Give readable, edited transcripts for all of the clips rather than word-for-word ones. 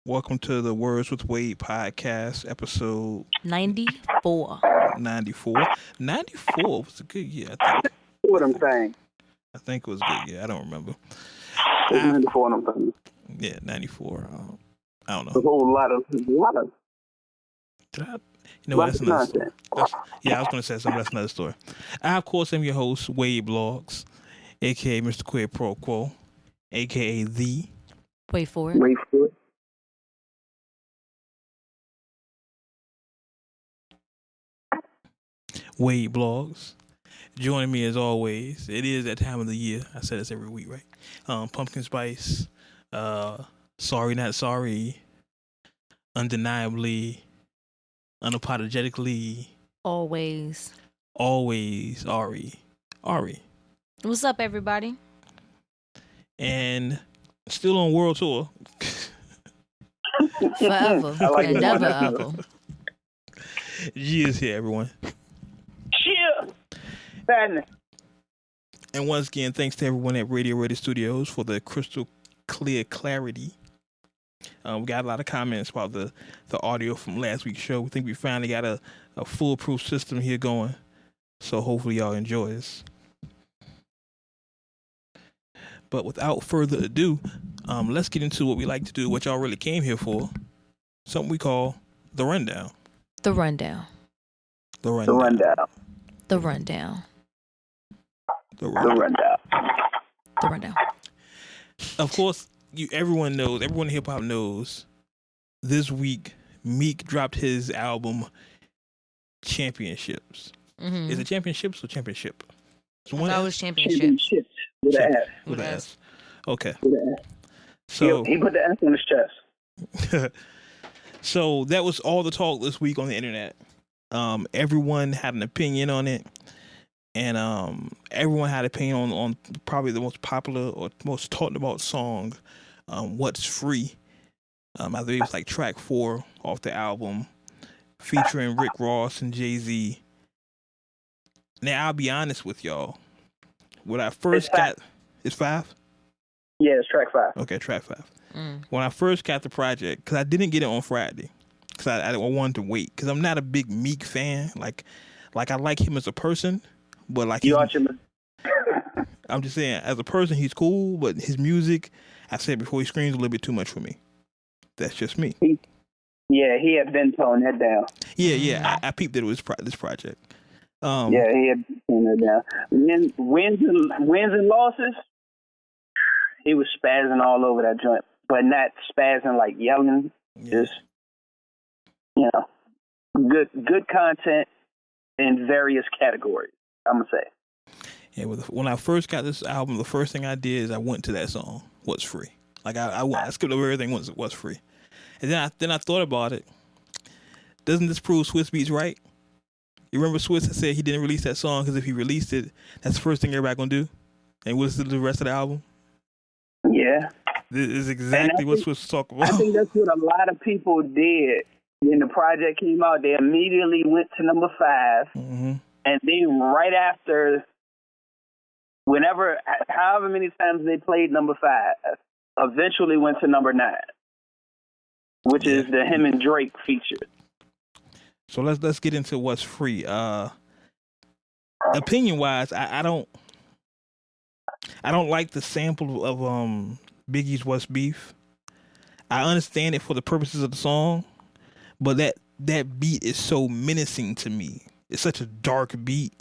Welcome to the Words with Wade podcast, episode 94. 94. 94 was a good year, I think. What I'm saying. I think it was a good year. I don't remember. 94 and I'm saying. Yeah, 94. I don't A know. whole lot of Did I? You know what? That's another story. nonsense. I was going to say something. That's another story. I, of course, am your host, Wade Blogs, a.k.a. Mr. Quid Pro Quo, a.k.a. The. Wait for it. Wait for it. Wade Blogs. Joining me as always, it is that time of the year. I say this every week, right? Pumpkin Spice, Sorry Not Sorry, Undeniably, Unapologetically, Always. Always Ari. What's up, everybody? And still on world tour. Forever. I like and it. never ever. G is here, everyone. Cheer! Sadness. And once again, thanks to everyone at Radio Ready Studios for the crystal clear clarity. We got a lot of comments about the audio from last week's show. We think we finally got a foolproof system here going. So hopefully y'all enjoy this. But without further ado, let's get into what we like to do, what y'all really came here for. Something we call the rundown. The rundown. The The rundown. rundown. The rundown. The The rundown. rundown. The rundown. Of course, everyone in hip hop knows. This week, Meek dropped his album Championships. Mm-hmm. Is it Championships or Championship? It's one That S? was championship. Championship. With an S. With an S. Okay. With an S. So He put the S on his chest. so that was all the talk this week on the internet. Everyone had an opinion on it. And everyone had an opinion on probably the most popular or most talked about song, What's Free. I believe it was like track 4 off the album, featuring Rick Ross and Jay-Z. Now, I'll be honest with y'all. When I first It's got... It's 5? Yeah, it's track 5. Okay, track 5. Mm. When I first got the project, because I didn't get it on Friday, because I wanted to wait, because I'm not a big Meek fan. Like I like him as a person, but like You he's- watch him. I'm just saying, as a person, he's cool, but his music, I said before, he screams a little bit too much for me. That's just me. Yeah, he had been toning that down. Yeah, I peeped that it was this project. Yeah, he had been toning that down. Wins and losses, he was spazzing all over that joint. But not spazzing like yelling. Yeah. Just, good content in various categories, I'm going to say. Yeah, when I first got this album, the first thing I did is I went to that song, What's Free. Like I skipped over everything What's Free. And then I thought about it. Doesn't this prove Swiss Beats right? You remember Swiss had said he didn't release that song because if he released it, that's the first thing everybody gonna do. And what's the rest of the album? Yeah. This is exactly what Swiss was talking about. I think that's what a lot of people did when the project came out. They immediately went to number 5, Mm-hmm. and then right after, however many times they played number 5, eventually went to number 9, which is the him and Drake feature. So let's get into What's Free. Opinion wise, I don't like the sample of Biggie's What's Beef. I understand it for the purposes of the song, but that beat is so menacing to me. It's such a dark beat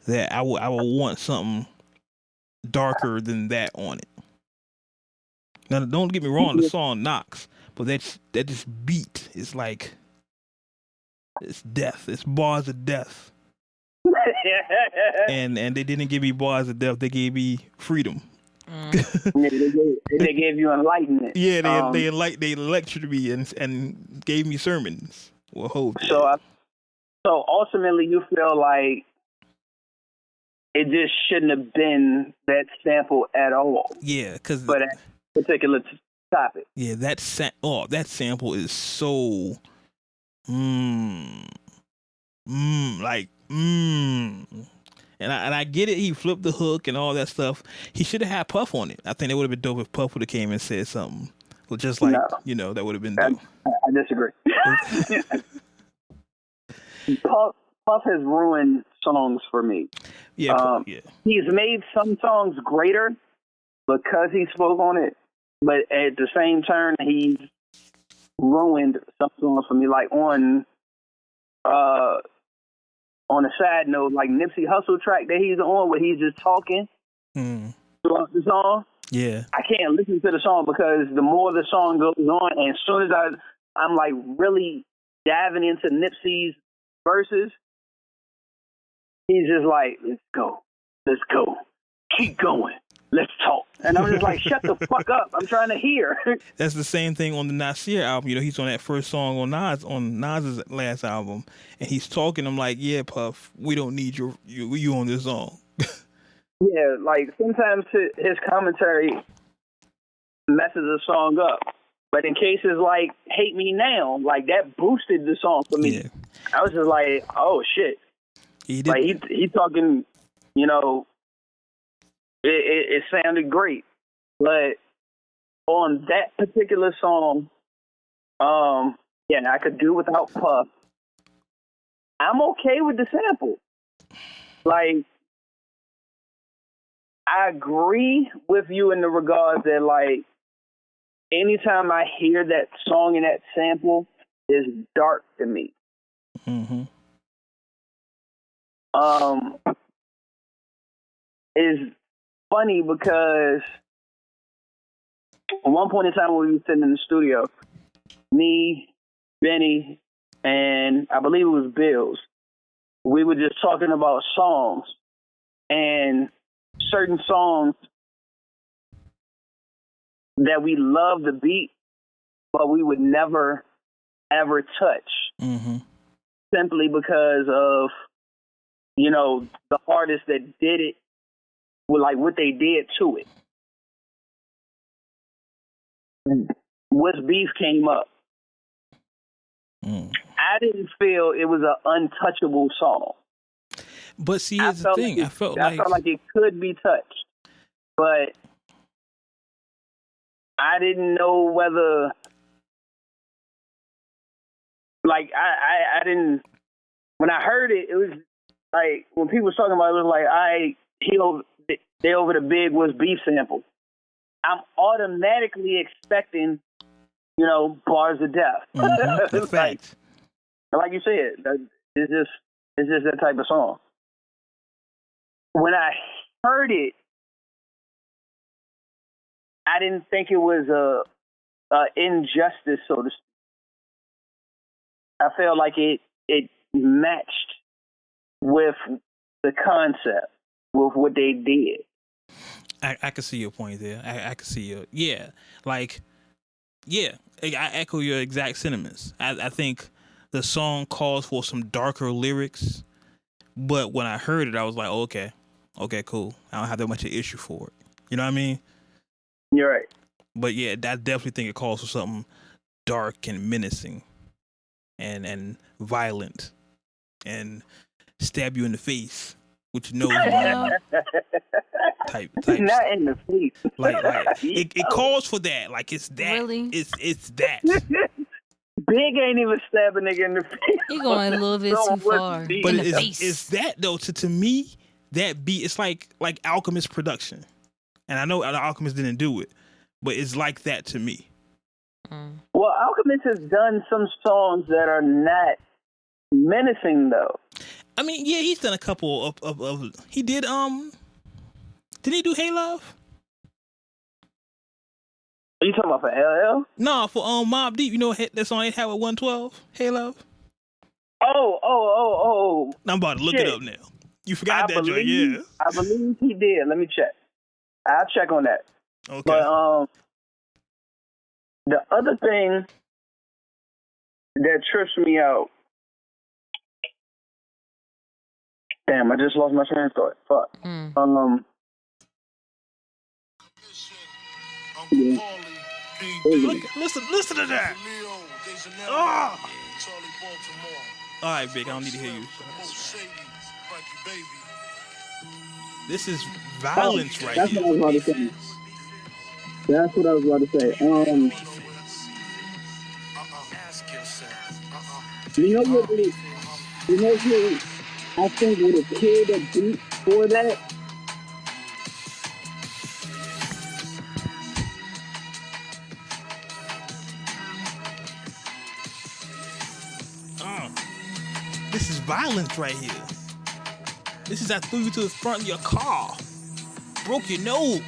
that I would want something darker than that on it. Now, don't get me wrong, the song knocks, but that just beat is like, it's death. It's bars of death. And they didn't give me bars of death. They gave me freedom. They gave you enlightenment. Yeah, they lectured me and gave me sermons. Well, hold that. So ultimately, you feel like it just shouldn't have been that sample at all. Yeah, because for that particular topic. Yeah, that sample is so And I get it. He flipped the hook and all that stuff. He should have had Puff on it. I think it would have been dope if Puff would have came and said something Well, just like, No. that would have been dope. I disagree. Puff has ruined songs for me. Yeah, He's made some songs greater because he spoke on it, but at the same turn, he's ruined some songs for me. Like on a side note, like Nipsey Hussle track that he's on, where he's just talking throughout the song. Yeah, I can't listen to the song because the more the song goes on, and as soon as I'm like really diving into Nipsey's verses, he's just like, let's go, keep going, let's talk. And I'm just like, shut the fuck up, I'm trying to hear. That's the same thing on the Nasir album. He's on that first song on Nas's last album, and he's talking. I'm like, yeah, Puff, we don't need you on this song. Yeah, like sometimes his commentary messes the song up. But in cases like Hate Me Now, like that boosted the song for me. Yeah. I was just like, oh shit. He did. Like he talking, it sounded great. But on that particular song, I could do without Puff. I'm okay with the sample. Like, I agree with you in the regards that, like, anytime I hear that song and that sample, it's dark to me. Mm-hmm. It's funny because at one point in time when we were sitting in the studio, me, Benny, and I believe it was Bills, we were just talking about songs and certain songs that we love the beat, but we would never, ever touch. Mm-hmm. Simply because of, the artists that did it, with like what they did to it. What's Beef came up. I didn't feel it was an untouchable song. But see, here's the thing. I felt like it could be touched, but I didn't know whether, like, I didn't. When I heard it, it was like when people was talking about it, it was like they over the big Was Beef sample. I'm automatically expecting, bars of death. Mm-hmm. That's fact. Like you said, it's just that type of song. When I heard it, I didn't think it was a injustice, so to speak. I felt like it matched with the concept, with what they did. I can see your point there. I can see your I echo your exact sentiments. I think the song calls for some darker lyrics, but when I heard it, I was like, oh, okay, cool. I don't have that much of an issue for it. You know what I mean? You're right. But yeah, I definitely think it calls for something dark and menacing, and violent, and stab you in the face, which type. Not in the face. Like it calls for that. Like it's that. Really? It's that. Big ain't even stab a nigga in the face. You're going a little bit too far. But it's that though. To me, that beat, it's like Alchemist production, and I know Alchemist didn't do it, but it's like that to me. Well, Alchemist has done some songs that are not menacing though. I mean, yeah, he's done a couple of he did did he do Hey Love? Are you talking about for LL? No, for Mobb Deep. You know that song they had with 112? Hey Love? Oh. I'm about to look it up now. You forgot that joint, yeah. I believe he did. Let me check. I'll check on that. Okay. But the other thing that trips me out. Damn, I just lost my train of thought. Fuck. Yeah. Listen to that. Oh. All right, Vic, I don't need to hear you. This is violence right here. That's what I was about to say. Ask yourself. You know what? You know who I think would have killed a beat for that? This is violence right here. This is I threw you to the front of your car, broke your nose,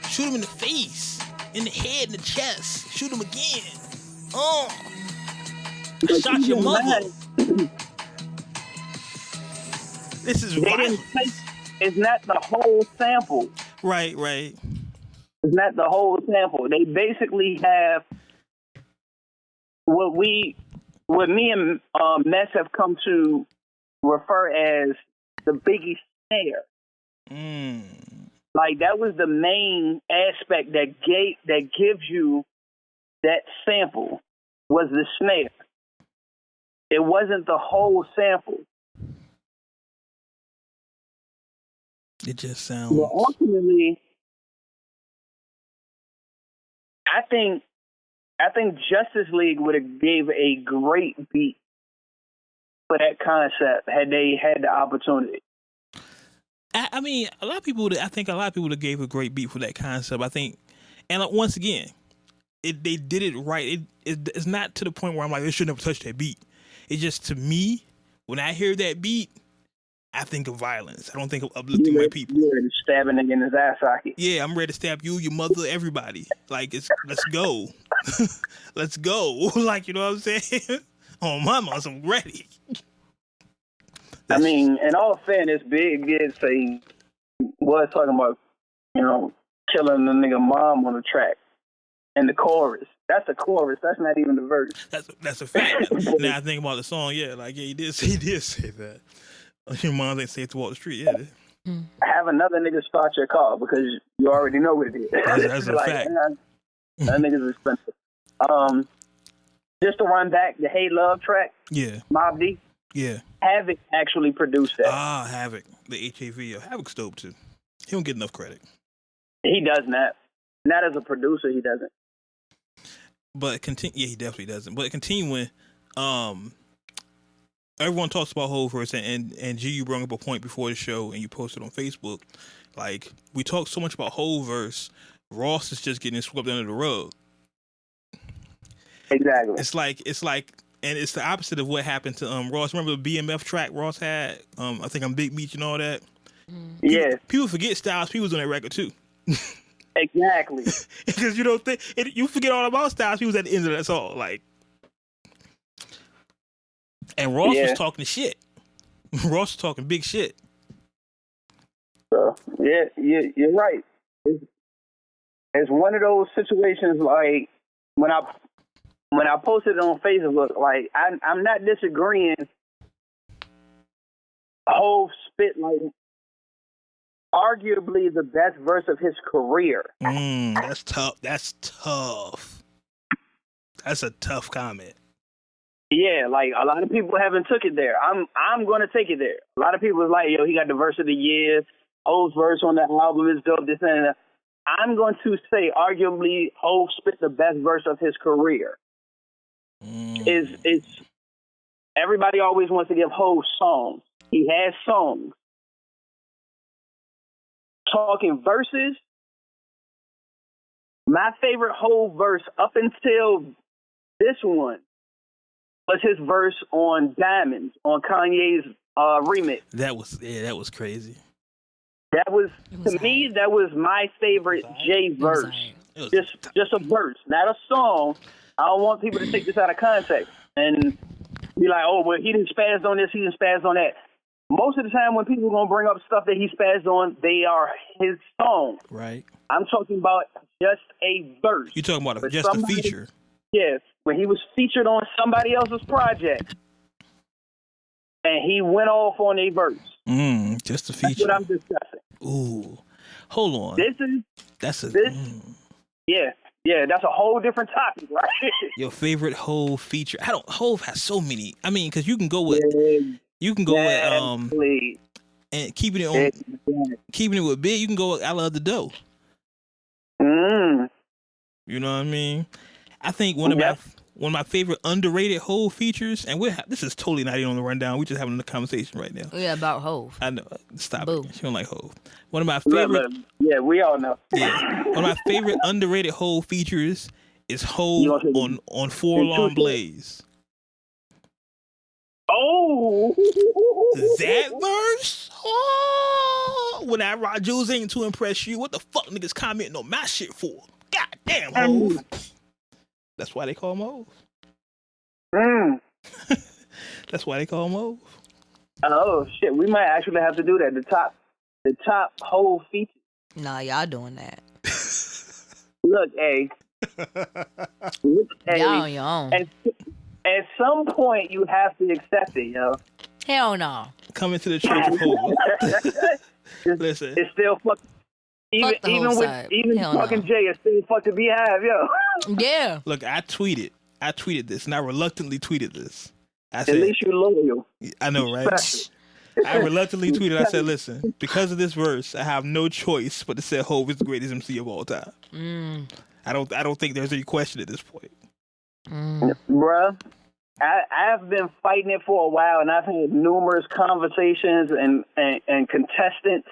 shoot him in the face, in the head, in the chest, shoot him again. I shot your mother. This is violence. It's not the whole sample. Right. It's not the whole sample. They basically have what me and Mess have come to refer as the Biggie snare. Like that was the main aspect that gives you that sample was the snare. It wasn't the whole sample. It just sounds. But ultimately, I think Justice League would have gave a great beat for that concept had they had the opportunity. I mean, I think a lot of people that gave a great beat for that concept. I think, and once again, they did it right. It's not to the point where I'm like, they should never touch that beat. It's just, to me, when I hear that beat, I think of violence. I don't think of uplifting my people. You're ready to stab a nigga in his eye socket. Yeah, I'm ready to stab you, your mother, everybody. Like, let's go. Let's go. Like, you know what I'm saying? Oh, mama, I'm ready. I mean, in all fairness, Big did say, was talking about, killing the nigga mom on the track. And the chorus. That's the chorus. That's not even the verse. That's a fact. Now I think about the song, he did say that. Your mom didn't say it to walk the street, Have another nigga start your car because you already know what it is. That's a fact. Man, that nigga's expensive. Just to run back, the Hey Love track. Yeah. Mobb Deep. Yeah. Havoc actually produced that. Havoc. The HAV. Havoc's dope too. He don't get enough credit. He does not. Not as a producer, he doesn't. But he definitely doesn't. But continuing, everyone talks about Hov verse, and G, you brought up a point before the show, and you posted on Facebook. Like, we talk so much about Hov verse, Ross is just getting swept under the rug. Exactly. It's like, and it's the opposite of what happened to Ross. Remember the BMF track Ross had? I think I'm Big Meech and all that. Yeah. People forget Styles P was on that record too. Exactly. Because you don't think you forget all about Styles. He was at the end of that song, like. And Ross was talking shit. Ross was talking big shit. So, you're right. It's one of those situations like when I posted it on Facebook, like I'm not disagreeing. Hov spit like arguably the best verse of his career. That's tough. That's a tough comment. Yeah, like a lot of people haven't took it there. I'm gonna take it there. A lot of people is like, yo, he got the verse of the year. Hov's verse on that album is dope. This and that. I'm going to say, arguably, Hov spit the best verse of his career. It's everybody always wants to give Hov songs. He has songs. Talking verses. My favorite Hov verse up until this one was his verse on Diamonds on Kanye's remix. That was crazy. That was my favorite Jay verse. Just a verse, not a song. I don't want people to take this out of context and be like, oh, well, he didn't spaz on this, he didn't spaz on that. Most of the time when people are going to bring up stuff that he spazzed on, they are his songs. Right. I'm talking about just a verse. You're talking about just a feature. Yes, when he was featured on somebody else's project. And he went off on a verse. Just a feature. That's what I'm discussing. Ooh. Hold on. Yeah, that's a whole different topic, right? Your favorite Hov feature. Hov has so many. I mean, because you can go with and keeping it with Big, you can go with I Love the Dough. You know what I mean? I think one of one of my favorite underrated Hov features, and this is totally not even on the rundown. We're just having a conversation right now. Yeah, about Hov. I know. Stop Boo. it. She don't like Hov. One of my favorite. Yeah, we all know. Yeah, one of my favorite underrated Hov features is Hov on Four Alarm Blaze. Oh, That verse. Oh, when I rock Jules ain't to impress you. What the fuck niggas commenting on my shit for? God damn, Hov. That's why they call him Hov. That's why they call him Hov. Oh shit, we might actually have to do that. The top Hov feature. Nah, y'all doing that. Look, Y'all on your own. At some point, you have to accept it, yo. Hell no. Coming to the church of Hov. Listen, it's still fucking. Even Hell fucking no. Jay is still fucking Beehive, yo. Yeah. look, I tweeted this, and I reluctantly tweeted this. I said, At least you're loyal. I know, right? I reluctantly tweeted. I said, "Listen, because of this verse, I have no choice but to say Hov is the greatest MC of all time." I don't think there's any question at this point. Bruh, I've been fighting it for a while, and I've had numerous conversations and contestants.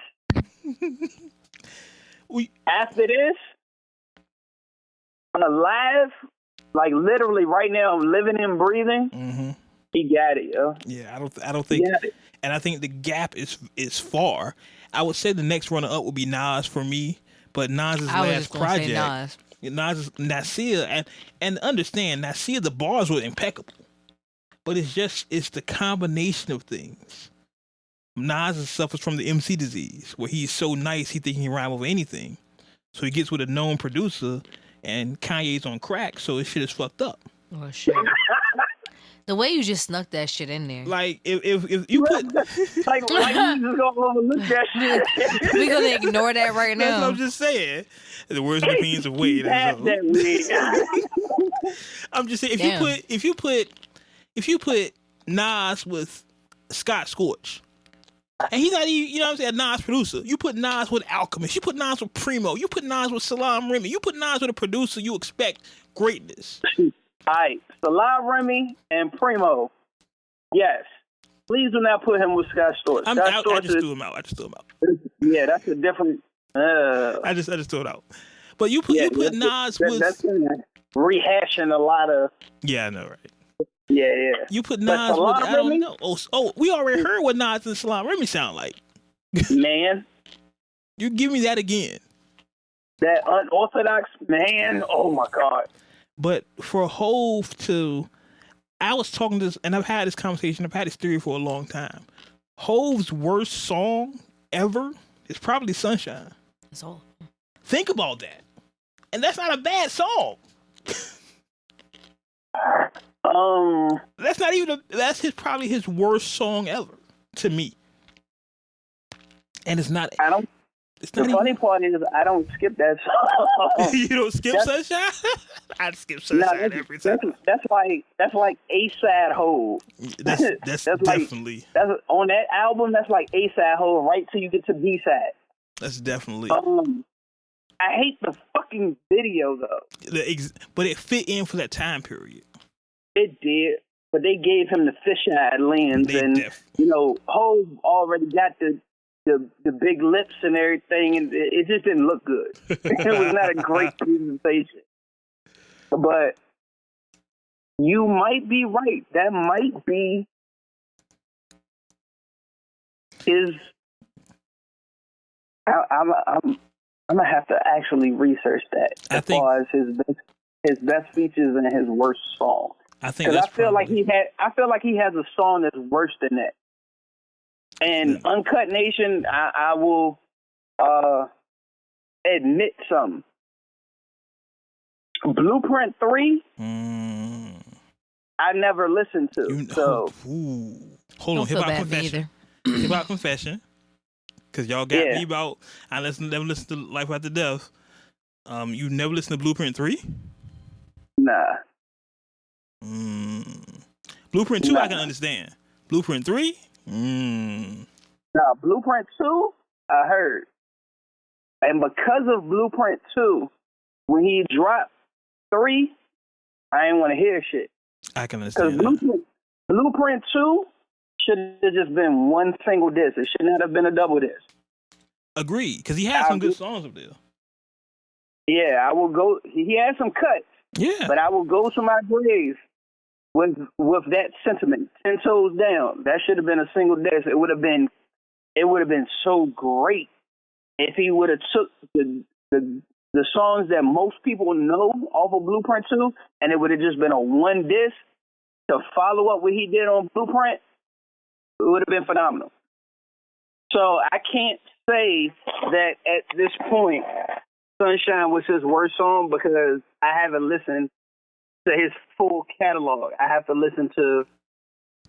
After this, on a live, like literally right now, I'm living and breathing. He got it, yo. Yeah, I don't think, and I think the gap is far. I would say the next runner up would be Nas for me, but Nas's last project, Nas Nasir, and understand Nasir, the bars were impeccable, but it's the combination of things. Nas suffers from the MC disease, where he's so nice he think he can rhyme over anything, so he gets with a known producer, and Kanye's on crack, so his shit is fucked up. Oh shit. The way you just snuck that shit in there. Like if you put like you just gonna overlook that shit. We gonna ignore that right That's now. what I'm just saying. The words and opinions of Wade. I'm just saying if you put Nas with Scott Scorch, and he's not even, you know what I'm saying, Nas producer. You put Nas with Alchemist. You put Nas with Primo. You put Nas with Salam Remy. You put Nas with a producer. You expect greatness. All right, Salam Remy and Primo. Yes. Please do not put him with Scott Storch. I just threw him out. Yeah, that's a different. I just threw it out. But you put Nas with. That's rehashing a lot of. Yeah, I know, right? Yeah. You put Nas with. I don't know. Oh, we already heard what Nas and Salam Remy sound like. Man. You give me that again. That unorthodox man. Oh my God. But for Hov to, I was talking to this, and I've had this conversation, I've had this theory for a long time. Hov's worst song ever is probably Sunshine. That's all. Think about that. And that's not a bad song. That's probably his worst song ever to me. And it's not. The funny part is I don't skip that song. You don't skip Sunshine? I skip Sunshine every time. That's like A-side Hov. That's definitely. That's on that album. That's like A-side Hov right till you get to B-side. That's definitely. I hate the fucking video though. But it fit in for that time period. It did, but they gave him the fisheye lens, Hov already got the big lips and everything, and it just didn't look good. It was not a great presentation. But you might be right. That might be his. I'm gonna have to actually research that as far as his best features and his worst song. I feel like he has a song that's worse than that. And Uncut Nation, I will admit something. Blueprint 3, I never listened to. Hold on, Hip-Hop Confession. Hip-Hop Confession. Because y'all got me about, I never listened to Life After Death. You never listened to Blueprint 3? Nah. Blueprint 2, I can understand. Blueprint 3? Now, Blueprint 2, I heard. And because of Blueprint 2, when he dropped 3, I ain't want to hear shit. I can Because understand that. Blueprint 2 should have just been one single disc. It should not have been a double disc. Agreed, because he had some good songs up there. Yeah, I will go. He had some cuts. Yeah. But I will go to my grave with that sentiment. 10 toes down. That should have been a single disc. It would have been so great if he would have took the songs that most people know off of Blueprint 2, and it would have just been a one disc to follow up what he did on Blueprint. It would have been phenomenal. So I can't say that at this point Sunshine was his worst song because I haven't listened to his full catalog. I have to listen to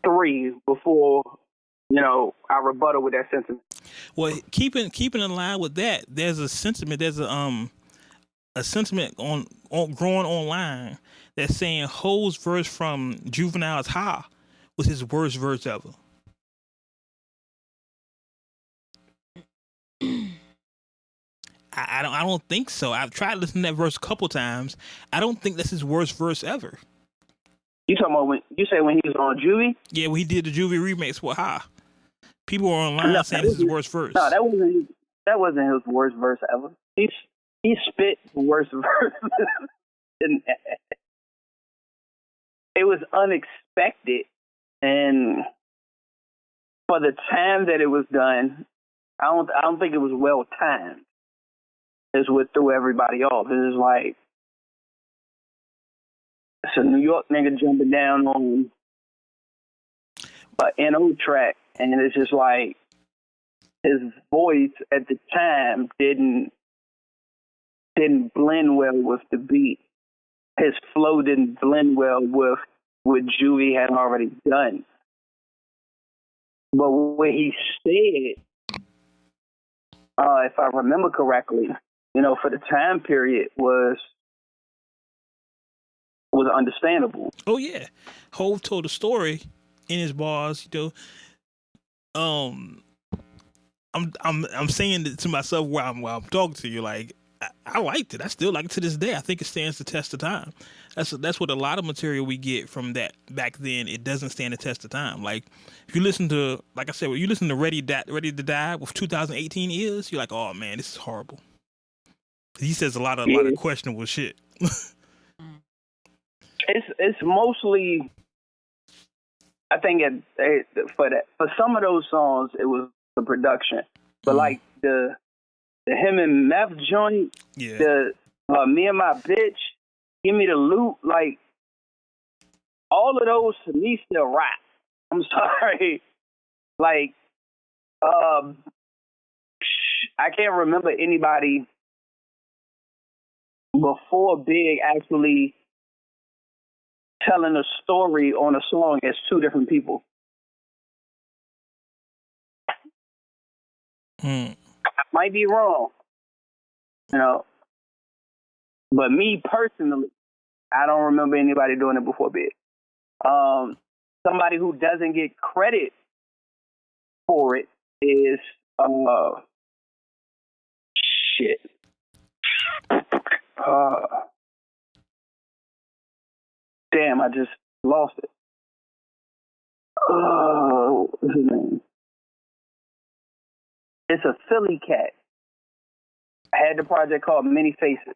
3 before, I rebuttal with that sentiment. Well, keeping in line with that, there's a sentiment. There's a sentiment on growing online that's saying Ho's verse from Juvenile's "Ha" was his worst verse ever. I don't think so. I've tried listening to that verse a couple times. I don't think that's his worst verse ever. You talking about when he was on Juvie? Yeah, when he did the Juvie remix with "Ha." People were online saying this is his worst verse. No, that wasn't his worst verse ever. He spit the worst verse. It was unexpected, and for the time that it was done, I don't think it was well timed. Is what threw everybody off. It was like it's a New York nigga jumping down on an NO track, and it's just like his voice at the time didn't blend well with the beat. His flow didn't blend well with what Juvie had already done. But what he said, if I remember correctly, for the time period was understandable. Oh yeah, Hov told a story in his bars. I'm saying it to myself while I'm talking to you. Like I liked it. I still like it to this day. I think it stands the test of time. That's what a lot of material we get from that back then. It doesn't stand the test of time. Like if you listen to, like I said, when you listen to Ready to Die with 2018 is, you're like, oh man, this is horrible. He says a lot of questionable shit. It's mostly, I think for some of those songs it was the production, but like the him and Meth joint, the Me and My Bitch, Give Me the Loot, like all of those to me still rap. I'm sorry, like I can't remember anybody before Big actually telling a story on a song as two different people. I might be wrong, but me personally, I don't remember anybody doing it before Big. Somebody who doesn't get credit for it is shit. Damn, I just lost it. What's his name? It's a Philly cat. I had the project called Many Faces.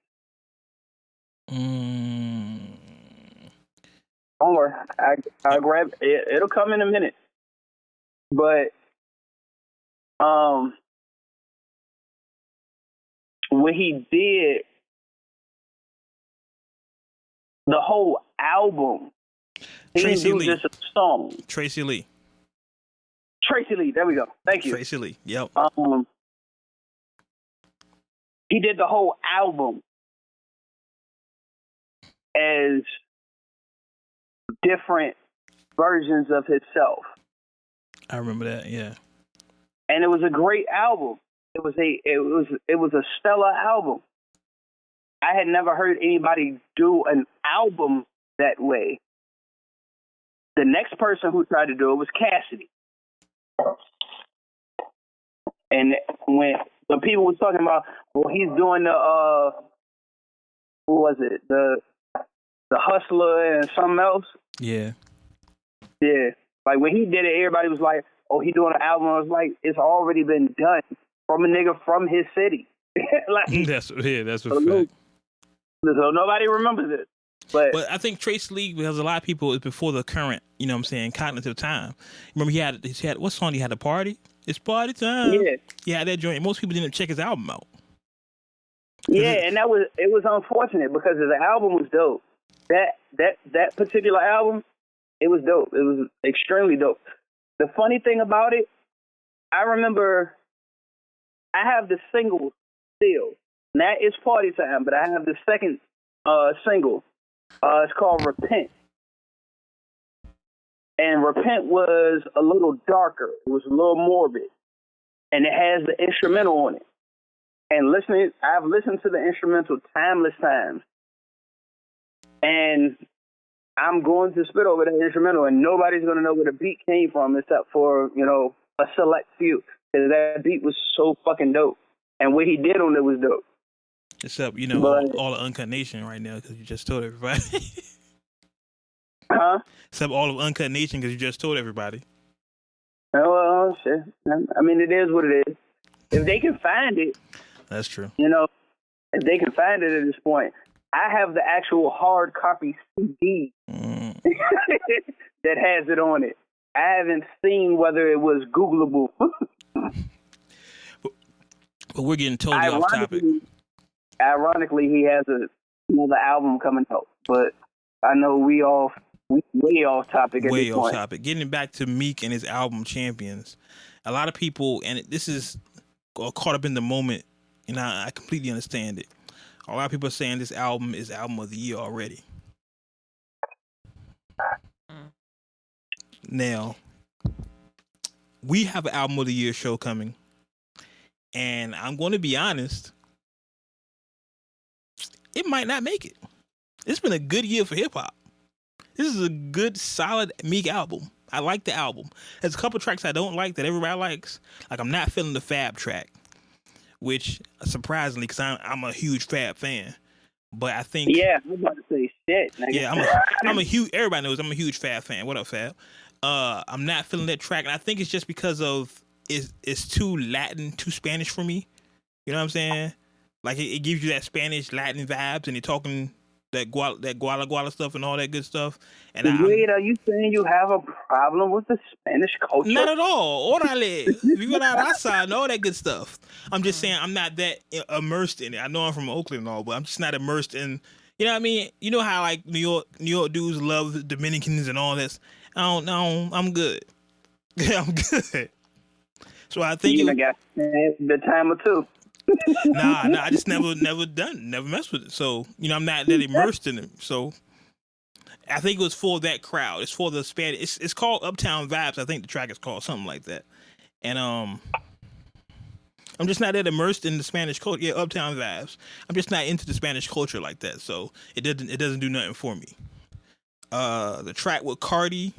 Don't worry, I'll grab it. It'll come in a minute. But when he did the whole album, he didn't do just a song. Tracy Lee, there we go. Thank you. Tracy Lee, yep. He did the whole album as different versions of himself. I remember that, yeah. And it was a great album. It was a stellar album. I had never heard anybody do an album that way. The next person who tried to do it was Cassidy. And when people was talking about, well, he's doing the, what was it? The Hustler and something else. Yeah. Yeah. Like when he did it, everybody was like, "Oh, he doing an album." I was like, "It's already been done from a nigga from his city." Like, that's a fact. So nobody remembers it. But I think Trace Lee, because a lot of people, is before the current, you know what I'm saying, cognitive time. Remember he had what song he had, a party? It's party time. Yeah. He had that joint. Most people didn't check his album out. Yeah, and it was unfortunate because the album was dope. That particular album, it was dope. It was extremely dope. The funny thing about it, I remember I have the single still. And that is Party Time, but I have the second single. It's called Repent. And Repent was a little darker. It was a little morbid. And it has the instrumental on it. And I've listened to the instrumental timeless times. And I'm going to spit over that instrumental, and nobody's going to know where the beat came from except for, a select few. Because that beat was so fucking dope. And what he did on it was dope. Except, all the Uncut Nation right now, because you just told everybody. Huh? Except all of Uncut Nation, because you just told everybody. Oh, well, shit. I mean, it is what it is. If they can find it. That's true. If they can find it at this point. I have the actual hard copy CD that has it on it. I haven't seen whether it was Googleable. But we're getting totally off topic. Ironically, he has another album coming out, but I know we way off topic at this point. Way off topic. Getting back to Meek and his album Champions, a lot of people, and this is caught up in the moment, and I completely understand it. A lot of people are saying this album is album of the year already. Now, we have an album of the year show coming, and I'm going to be honest, it might not make it. It's been a good year for hip hop. This is a good, solid Meek album. I like the album. There's a couple tracks I don't like that everybody likes. Like, I'm not feeling the Fab track, which surprisingly, because I'm a huge Fab fan. But I think, yeah, I'm about to say shit. Nigga. Yeah, I'm a huge. Everybody knows I'm a huge Fab fan. What up, Fab? I'm not feeling that track, and I think it's just because of it's too Latin, too Spanish for me. You know what I'm saying? Like it gives you that Spanish Latin vibes, and you're talking that guala stuff and all that good stuff. And wait, are you saying you have a problem with the Spanish culture? Not at all. Orale, viva la raza, and all that good stuff. I'm just saying I'm not that immersed in it. I know I'm from Oakland and all, but I'm just not immersed in. You know what I mean? You know how like New York dudes love Dominicans and all this. I don't know. I'm good. Yeah, I'm good. So I think you got the time or two. Nah, I just never messed with it. So, I'm not that immersed in it. So I think it was for that crowd. It's for the Spanish. It's called Uptown Vibes. I think the track is called something like that. And I'm just not that immersed in the Spanish culture. Yeah, Uptown Vibes. I'm just not into the Spanish culture like that. So it doesn't do nothing for me. The track with Cardi.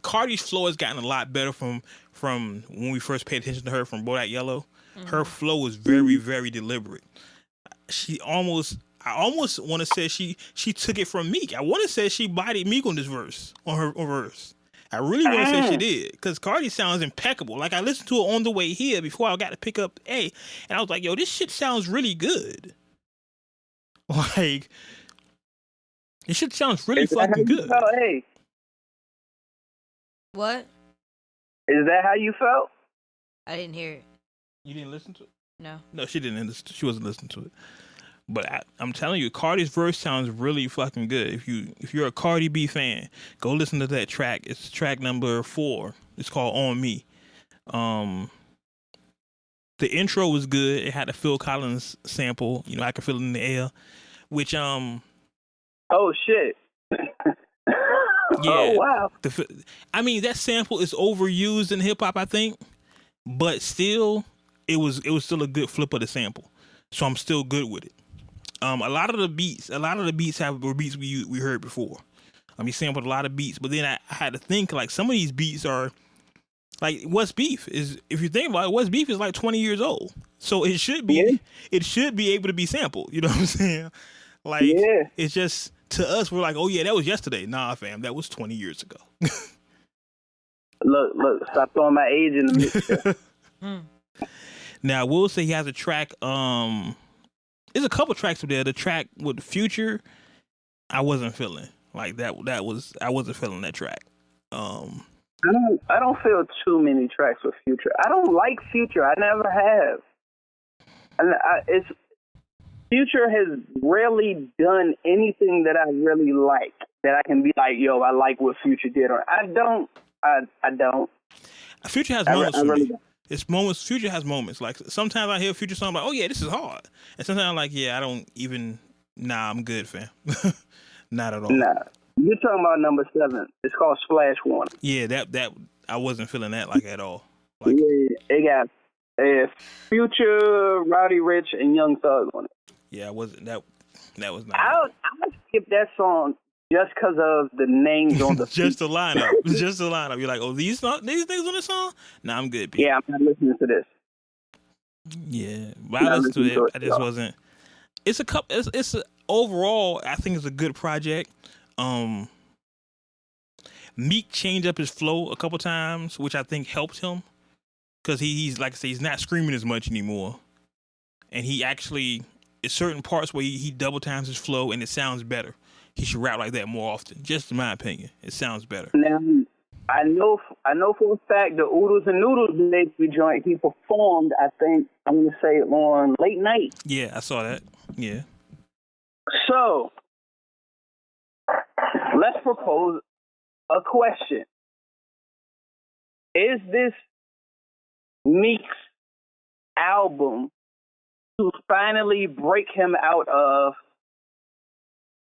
Cardi's flow has gotten a lot better from when we first paid attention to her from Bodak Yellow. Mm-hmm. Her flow is very, very deliberate. I almost want to say she took it from Meek. I want to say she bodied Meek on this verse, on her verse. I really want to say she did, because Cardi sounds impeccable. Like, I listened to it on the way here before I got to pick up A, and I was like, yo, this shit sounds really good. Like, this shit sounds really fucking good. Hey. What? Is that how you felt? I didn't hear it. You didn't listen to it? No, she didn't. She wasn't listening to it. But I'm telling you, Cardi's verse sounds really fucking good. If you're a Cardi B fan, go listen to that track. It's track number 4. It's called On Me. The intro was good. It had a Phil Collins sample. I Can Feel It in the Air, which Oh shit. Yeah. Oh wow. I mean, that sample is overused in hip hop, I think, but still, it was still a good flip of the sample. So I'm still good with it. A lot of the beats were beats we heard before. He sampled a lot of beats, but then I had to think, like, some of these beats are like, What's Beef is, if you think about it, What's Beef is like 20 years old, so it should be able to be sampled. You know what I'm saying? Like, it's just to us, we're like, oh yeah, that was yesterday. Nah, fam, that was 20 years ago. Look, stop throwing my age in the mix. Now, I will say he has a track. There's a couple tracks up there. The track with Future, I wasn't feeling like that. I wasn't feeling that track. I don't feel too many tracks with Future. I don't like Future. I never have. And Future has rarely done anything that I really like. That I can be like, yo, I like what Future did. Or I don't. Future has moments for me. It's moments. Future has moments. Like sometimes I hear a Future song, I'm like, oh yeah, this is hard. And sometimes I'm like, yeah, I don't even. Nah, I'm good, fam. Not at all. Nah, you're talking about number 7. It's called Splash One. Yeah, that I wasn't feeling that like at all. Like, yeah, it got Future, Roddy Ricch, and Young Thug on it. Yeah, I wasn't that. That was not. I'll skip that song just because of the names on the just the lineup. Just the lineup. You're like, oh, these things on this song? Nah, I'm good. Yeah, I'm not listening to this. Yeah, but I listened to it. I just wasn't. It's a couple. It's overall. I think it's a good project. Meek changed up his flow a couple times, which I think helped him because he's like I say, he's not screaming as much anymore, and he actually is certain parts where he double times his flow and it sounds better. He should rap like that more often. Just in my opinion, it sounds better. Now, I know for a fact the Oodles and Noodles Baby joint he performed. I think I'm gonna say on Late Night. Yeah, I saw that. Yeah. So let's propose a question. Is this Meek's album to finally break him out of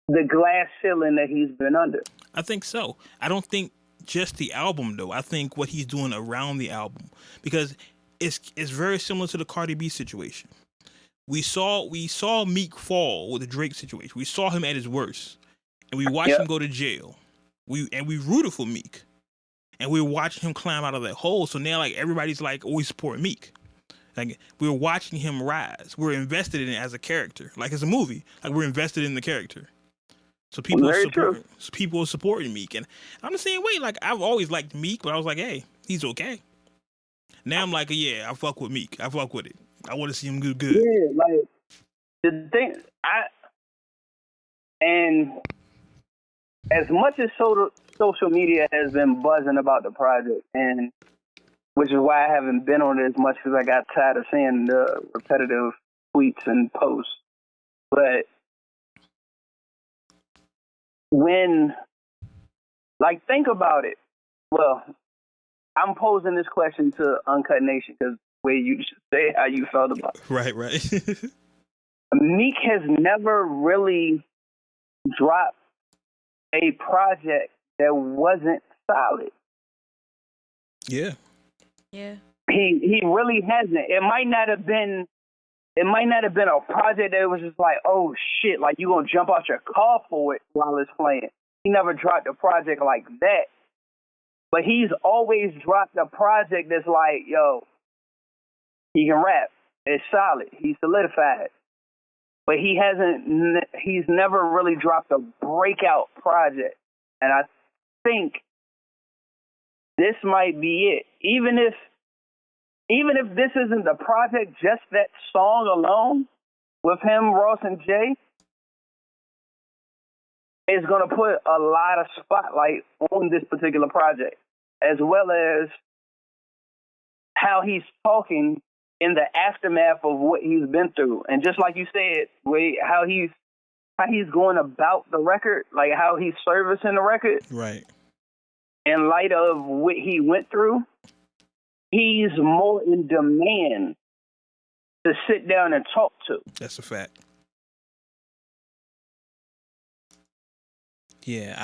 the glass ceiling that he's been under? I think so. I don't think just the album though. I think what he's doing around the album, because it's very similar to the Cardi B situation. We saw Meek fall with the Drake situation. We saw him at his worst, and we watched him go to jail. We rooted for Meek, and we were watching him climb out of that hole. So now, like everybody's like, always support Meek. Like we're watching him rise. We're invested in it as a character, like it's a movie. Like we're invested in the character. So people are supporting Meek, and I'm the same way. Like I've always liked Meek, but I was like, hey, he's okay. Now I'm like, yeah, I fuck with Meek. I fuck with it. I want to see him do good. Yeah, like the thing, and as much as social media has been buzzing about the project, and which is why I haven't been on it as much because I got tired of seeing the repetitive tweets and posts. But when, like, think about it. Well, I'm posing this question to Uncut Nation because where you should say how you felt about it. Right. Meek has never really dropped a project that wasn't solid. Yeah. He really hasn't. It might not have been a project that was just like, oh shit, like you gonna jump out your car for it while it's playing. He never dropped a project like that. But he's always dropped a project that's like, yo, he can rap. It's solid. He's solidified. But he's never really dropped a breakout project. And I think this might be it. Even if this isn't the project, just that song alone with him, Ross, and Jay, is going to put a lot of spotlight on this particular project, as well as how he's talking in the aftermath of what he's been through. And just like you said, how he's going about the record, like how he's servicing the record. Right. In light of what he went through, he's more in demand to sit down and talk to. That's a fact. Yeah,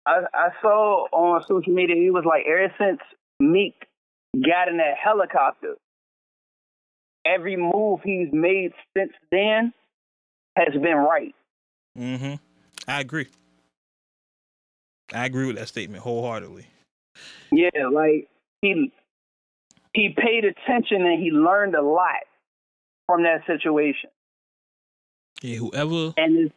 I saw on social media, he was like, ever since Meek got in that helicopter, every move he's made since then has been right. Mm-hmm. I agree with that statement wholeheartedly. Yeah, like he paid attention and he learned a lot from that situation. Yeah, whoever. And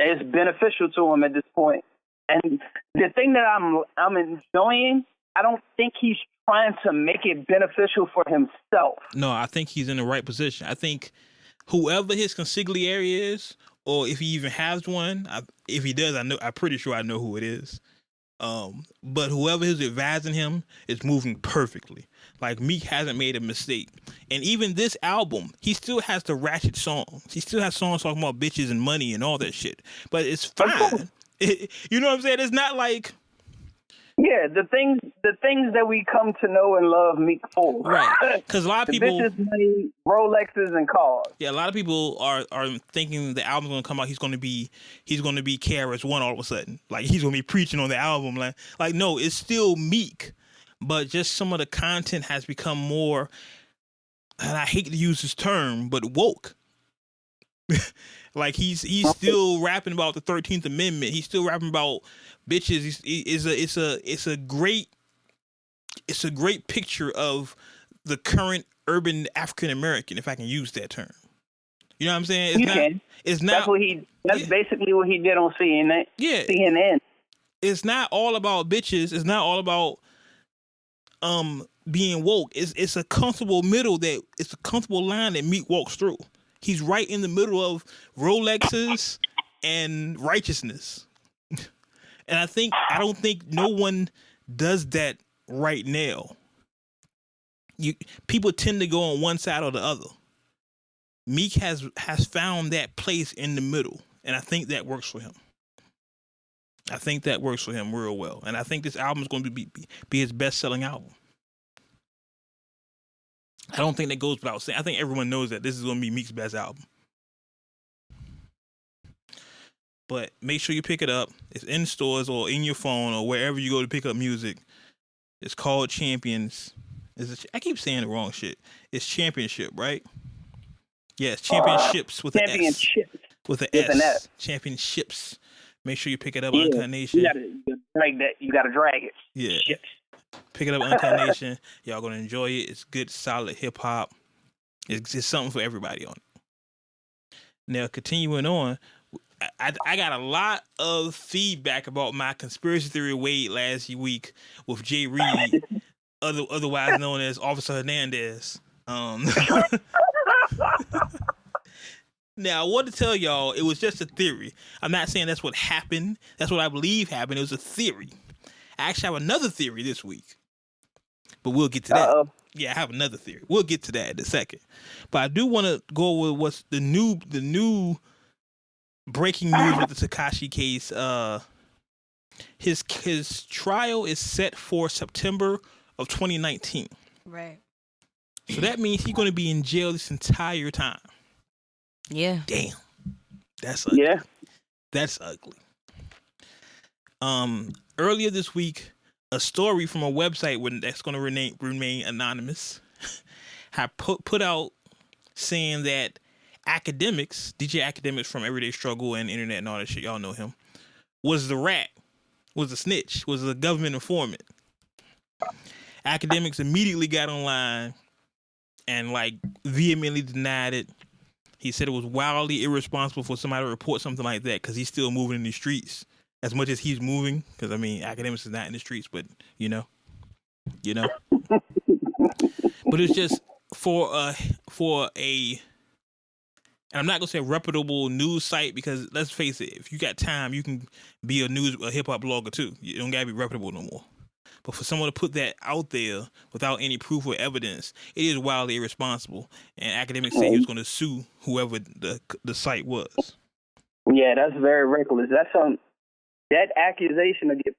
It's beneficial to him at this point. And the thing that I'm enjoying, I don't think he's trying to make it beneficial for himself. No, I think he's in the right position. I think whoever his consigliere is, or if he even has one, if he does, I'm pretty sure I know who it is. But whoever is advising him is moving perfectly. Like, Meek hasn't made a mistake. And even this album, he still has the ratchet songs. He still has songs talking about bitches and money and all that shit. But it's fine. You know what I'm saying? It's not like... Yeah, the things that we come to know and love Meek for. Right. Because a lot of people... bitches, money, Rolexes, and cars. Yeah, a lot of people are thinking the album's going to come out, he's going to be KRS-One all of a sudden. Like, he's going to be preaching on the album. Like, no, it's still Meek. But just some of the content has become more, and I hate to use this term, but woke. Like, he's still rapping about the 13th Amendment. He's still rapping about bitches. It's a great picture of the current urban African American, if I can use that term. You know what I'm saying? That's basically what he did on CNN. Yeah. CNN. It's not all about bitches. It's not all about being woke. It's a comfortable middle it's a comfortable line that Meek walks through. He's right in the middle of Rolexes and righteousness. And I don't think no one does that right now. People tend to go on one side or the other. Meek has found that place in the middle, and I think that works for him. I think that works for him real well, and I think this album is going to be his best-selling album. I don't think that goes without saying. I think everyone knows that this is going to be Meek's best album. But make sure you pick it up. It's in stores or in your phone or wherever you go to pick up music. It's called Champions. I keep saying the wrong shit. It's Championship, right? Yes, Championships with an S. With an S. Championships. Make sure you pick it up on Uncut Nation. You gotta drag it. Yeah. Ships. Pick it up on Uncut Nation. Y'all gonna enjoy it. It's good, solid hip hop. It's just something for everybody on it. Now, continuing on, I got a lot of feedback about my conspiracy theory Wade last week with Jay Reed, otherwise known as Officer Hernandez. Now, I want to tell y'all, it was just a theory. I'm not saying that's what happened. That's what I believe happened. It was a theory. I actually have another theory this week, but we'll get to that. Uh-oh. Yeah, I have another theory. We'll get to that in a second. But I do want to go with what's the new breaking news with the Takeshi case. His trial is set for September of 2019. Right. So that means he's going to be in jail this entire time. Yeah. Damn. That's ugly. Yeah. That's ugly. Earlier this week, a story from a website that's going to remain anonymous had put out saying that DJ Academics from Everyday Struggle and Internet and all that shit, y'all know him, was the rat, was the snitch, was the government informant. Academics immediately got online and vehemently denied it. He said it was wildly irresponsible for somebody to report something like that because he's still moving in the streets as much as he's moving. Because Academics is not in the streets, but you know. But it's just for a, and I'm not gonna say a reputable news site because let's face it, if you got time, you can be a hip hop blogger too. You don't gotta be reputable no more. But for someone to put that out there without any proof or evidence, it is wildly irresponsible. And Academics said he was going to sue whoever the site was. Yeah, that's very reckless. That accusation to get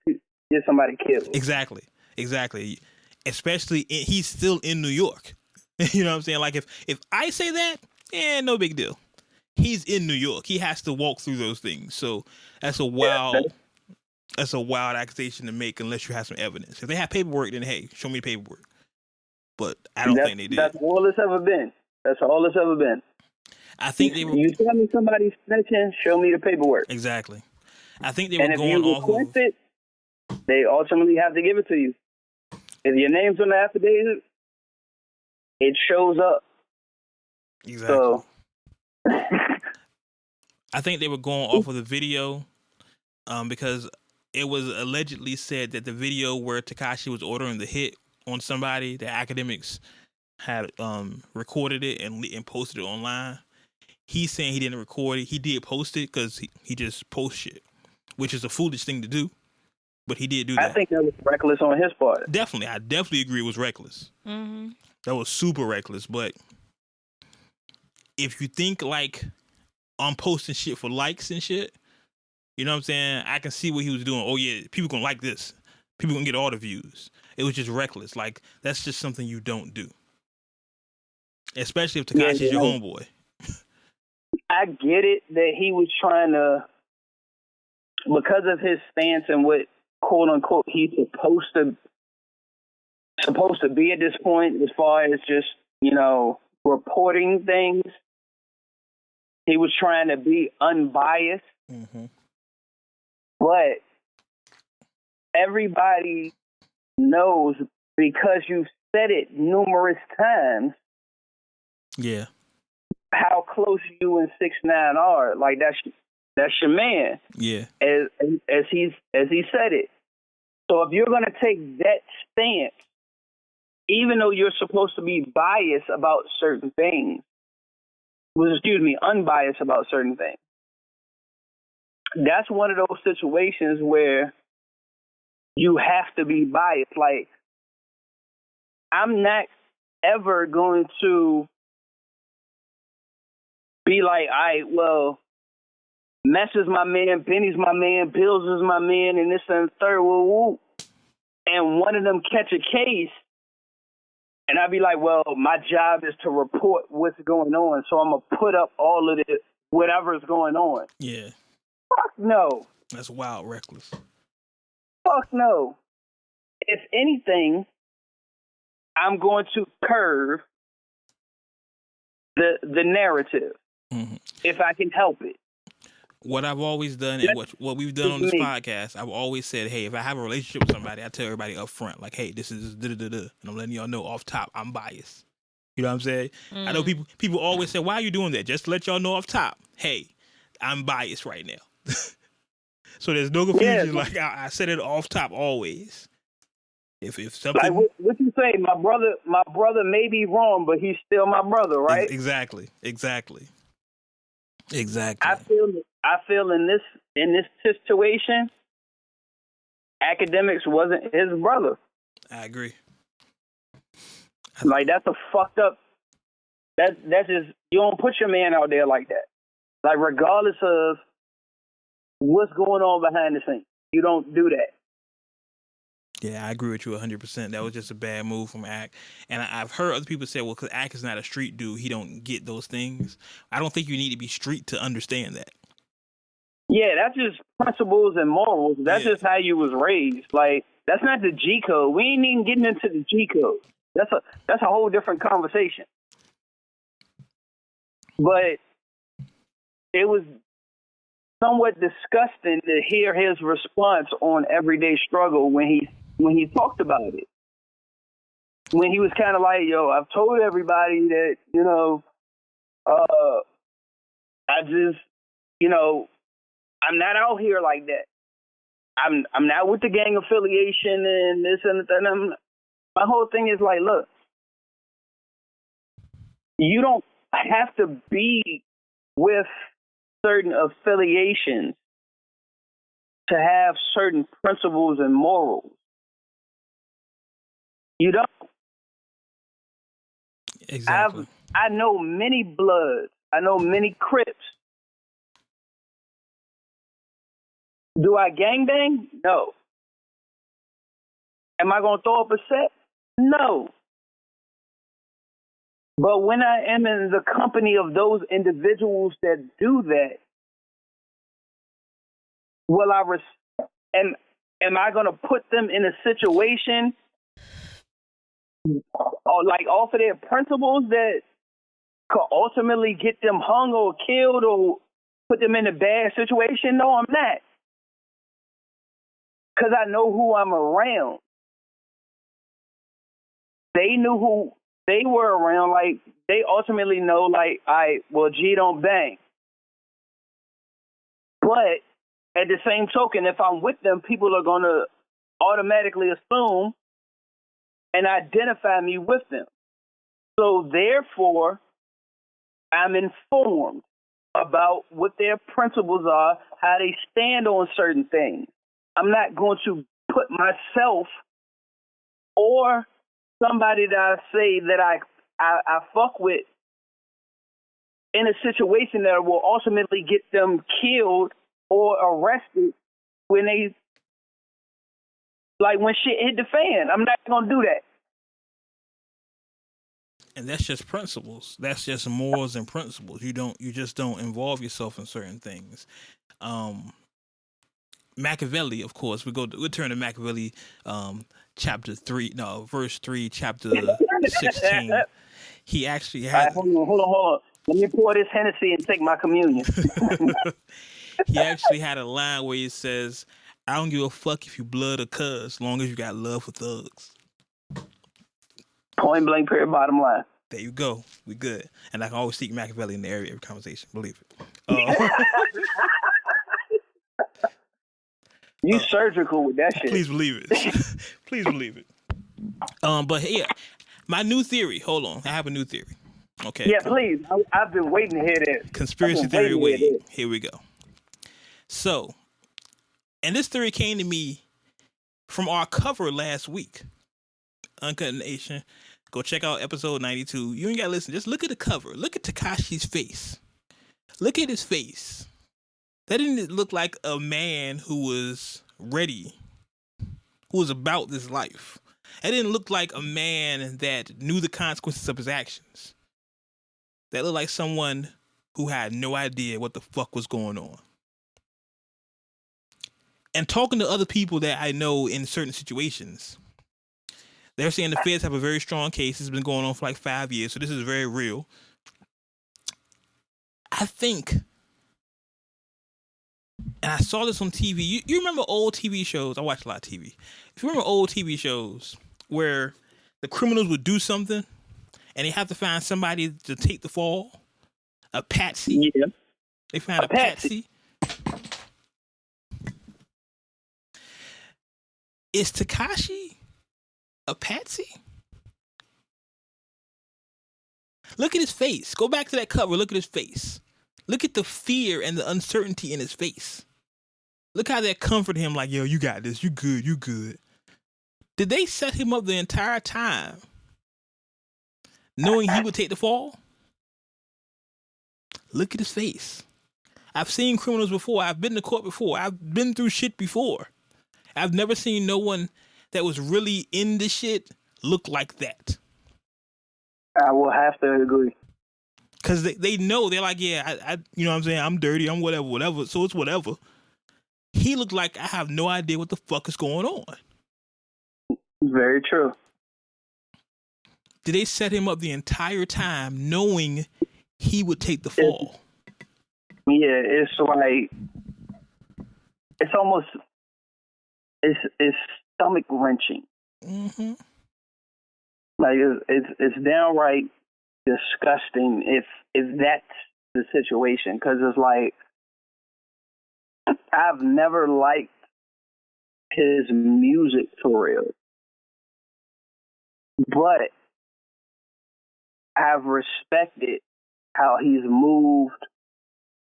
somebody killed. Exactly. Especially he's still in New York. You know what I'm saying? Like if I say that, no big deal. He's in New York. He has to walk through those things. So that's a wild accusation to make unless you have some evidence. If they have paperwork, then hey, show me the paperwork. But I don't think they did. That's all it's ever been. I think they were. You tell me somebody's snitching, show me the paperwork. Exactly. I think they were going off of. If you request it, they ultimately have to give it to you. If your name's on the affidavit, it shows up. Exactly. So. I think they were going off of the video, because it was allegedly said that the video where Takeshi was ordering the hit on somebody, the academics had recorded it and posted it online. He's saying he didn't record it. He did post it because he just posts shit, which is a foolish thing to do. But he did do that. I think that was reckless on his part. Definitely. I definitely agree it was reckless. Mm-hmm. That was super reckless. But if you think like I'm posting shit for likes and shit, you know what I'm saying? I can see what he was doing. Oh, yeah, people gonna like this. People gonna get all the views. It was just reckless. Like, that's just something you don't do. Especially if Takashi's your homeboy. I get it that he was trying to, because of his stance and what, quote unquote, he's supposed to be at this point, as far as just, reporting things. He was trying to be unbiased. Mm-hmm. But everybody knows, because you've said it numerous times, yeah, how close you and 6ix9ine are. Like, that's your man. Yeah. As he said it. So if you're gonna take that stance, even though you're supposed to be biased about certain things, unbiased about certain things, that's one of those situations where you have to be biased. Like, I'm not ever going to be like, all right, well, Mess is my man, Benny's my man, Bills is my man, and this and the third, woo woo. And one of them catch a case, and I'd be like, well, my job is to report what's going on, so I'm going to put up all of it, whatever's going on. Yeah. Fuck no. That's wild reckless. Fuck no. If anything, I'm going to curve the narrative, if I can help it. What I've always done, and what we've done on this podcast, I've always said, hey, if I have a relationship with somebody, I tell everybody up front, like, hey, this is da-da-da-da, and I'm letting y'all know off top, I'm biased. You know what I'm saying? I know people always say, why are you doing that? Just to let y'all know off top, hey, I'm biased right now. So there's no confusion. Yeah. Like, I said it off top always. If something, like what you say, my brother may be wrong, but he's still my brother, right? Exactly. I feel in this situation, academics wasn't his brother. I agree. Like, that's a fucked up. That's just, you don't put your man out there like that. Like, regardless of what's going on behind the scenes, you don't do that. Yeah, I agree with you 100%. That was just a bad move from Ak. And I've heard other people say, well, because Ak is not a street dude, he don't get those things. I don't think you need to be street to understand that. Yeah, that's just principles and morals. That's just how you was raised. Like, that's not the G code. We ain't even getting into the G code. That's a whole different conversation. But it was somewhat disgusting to hear his response on Everyday Struggle when he talked about it. When he was kind of like, yo, I've told everybody that, I just, I'm not out here like that. I'm not with the gang affiliation and this and that. My whole thing is like, look, you don't have to be with certain affiliations to have certain principles and morals. You don't. Exactly. I know many Bloods. I know many Crips. Do I gangbang? No. Am I going to throw up a set? No. But when I am in the company of those individuals that do that, am I going to put them in a situation or like off of their principles that could ultimately get them hung or killed or put them in a bad situation? No, I'm not. Because I know who I'm around. They knew who they were around. Like, they ultimately know, like, G don't bang. But at the same token, if I'm with them, people are going to automatically assume and identify me with them. So therefore, I'm informed about what their principles are, how they stand on certain things. I'm not going to put myself or somebody that I say that I fuck with in a situation that will ultimately get them killed or arrested when they, like when shit hit the fan. I'm not going to do that. And that's just principles. That's just morals and principles. You just don't involve yourself in certain things. Machiavelli, of course, we'll turn to Machiavelli, verse 3, chapter 16. He actually had. Right, hold on. Let me pour this Hennessy and take my communion. He actually had a line where he says, "I don't give a fuck if you blood or cuz, as long as you got love for thugs." Point blank, period, bottom line. There you go. We good. And I can always seek Machiavelli in the area of conversation. Believe it. You surgical with that shit. Please believe it. Please believe it. But yeah, my new theory. Hold on. I have a new theory. Okay. Yeah, please. I've been waiting to hear this. Conspiracy theory Wade. Here we go. So, and this theory came to me from our cover last week. Uncut Nation. Go check out episode 92. You ain't got to listen. Just look at the cover. Look at Takashi's face. Look at his face. That didn't look like a man who was ready, who was about this life. That didn't look like a man that knew the consequences of his actions. That looked like someone who had no idea what the fuck was going on. And talking to other people that I know in certain situations, they're saying the feds have a very strong case. It's been going on for like 5 years, so this is very real. I think, and I saw this on TV. You remember old TV shows? I watch a lot of TV. If you remember old TV shows where the criminals would do something and they have to find somebody to take the fall, a patsy. Yeah. They found a patsy. Is Tekashi a patsy? Look at his face. Go back to that cover. Look at his face. Look at the fear and the uncertainty in his face. Look how they comfort him like, yo, you got this. You good. You good. Did they set him up the entire time knowing he would take the fall? Look at his face. I've seen criminals before. I've been to court before. I've been through shit before. I've never seen no one that was really in the shit look like that. I will have to agree. Because they know, they're like, yeah, I you know what I'm saying? I'm dirty, I'm whatever, so it's whatever. He looked like I have no idea what the fuck is going on. Very true. Did they set him up the entire time knowing he would take the fall? Yeah, it's like, it's almost, it's stomach wrenching. Mm-hmm. Like it's downright disgusting if that's the situation, because it's like, I've never liked his music for real, but I've respected how he's moved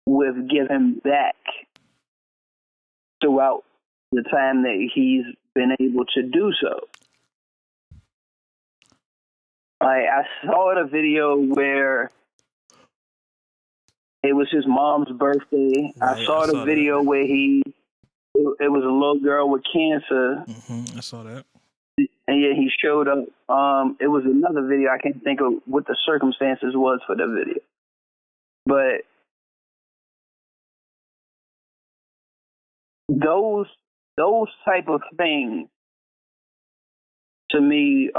with giving back throughout the time that he's been able to do so. I saw the video where it was his mom's birthday. Right, I saw the video where it was a little girl with cancer. Mm-hmm, I saw that. And yeah, he showed up. It was another video. I can't think of what the circumstances was for the video. But those type of things to me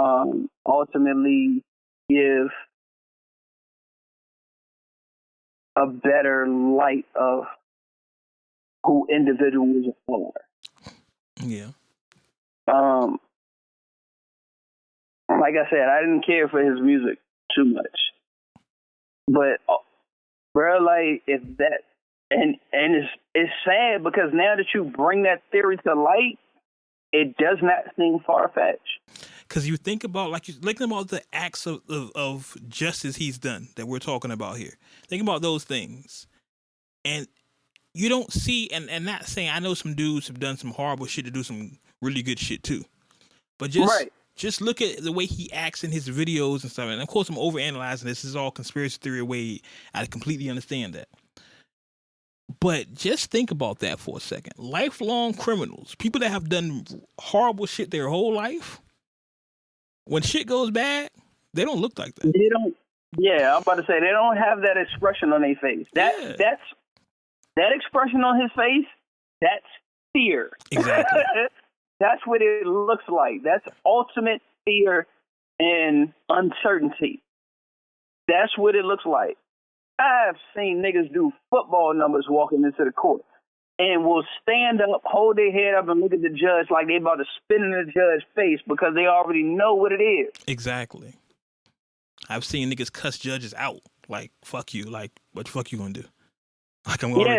ultimately give a better light of who individuals are. Yeah. Like I said, I didn't care for his music too much. But, bro, like, if And it's sad because now that you bring that theory to light, it does not seem far-fetched. Because you think about, like, you think about the acts of justice he's done that we're talking about here. Think about those things. And you don't see, and not saying, I know some dudes have done some horrible shit to do some really good shit too. But just look at the way he acts in his videos and stuff. And of course, I'm overanalyzing this. This is all conspiracy theory way. I completely understand that. But just think about that for a second. Lifelong criminals, people that have done horrible shit their whole life, when shit goes bad, they don't look like that. They don't. Yeah, I'm about to say they don't have that expression on their face. That expression on his face. That's fear. Exactly. That's what it looks like. That's ultimate fear and uncertainty. That's what it looks like. I've seen niggas do football numbers walking into the court and will stand up, hold their head up, and look at the judge like they about to spit in the judge's face because they already know what it is. Exactly. I've seen niggas cuss judges out. Like, fuck you. Like, what the fuck you gonna do? Like, I'm already,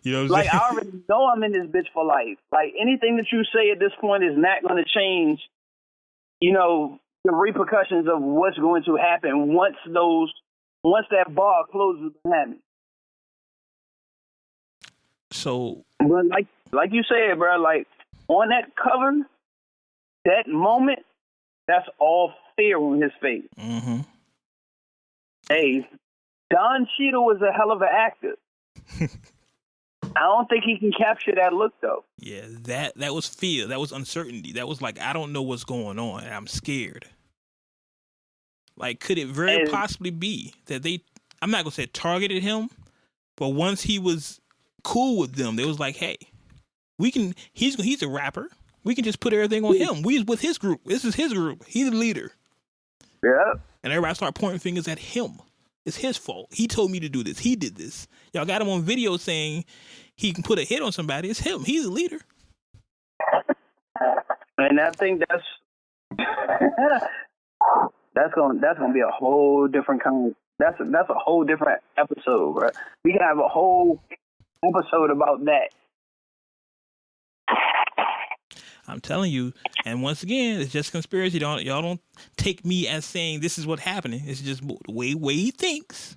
you know what I'm saying? I already know I'm in this bitch for life. Like, anything that you say at this point is not going to change, you know, the repercussions of what's going to happen once that bar closes behind me. So, but like you said, bro, like on that cover, that moment, that's all fear on his face. Mm-hmm. Hey, Don Cheadle was a hell of an actor. I don't think he can capture that look though. Yeah, that was fear. That was uncertainty. That was like, I don't know what's going on and I'm scared. Like, could it very possibly be that they, I'm not gonna say targeted him, but once he was cool with them, they was like, hey, we can, he's a rapper. We can just put everything on him. We with his group. This is his group. He's the leader. Yeah. And everybody start pointing fingers at him. It's his fault. He told me to do this. He did this. Y'all got him on video saying he can put a hit on somebody. It's him. He's the leader. And I think that's gonna be a whole different kind. That's a whole different episode, bro. We can have a whole episode about that. I'm telling you, and once again, it's just conspiracy. Y'all don't take me as saying this is what's happening. It's just the way he thinks.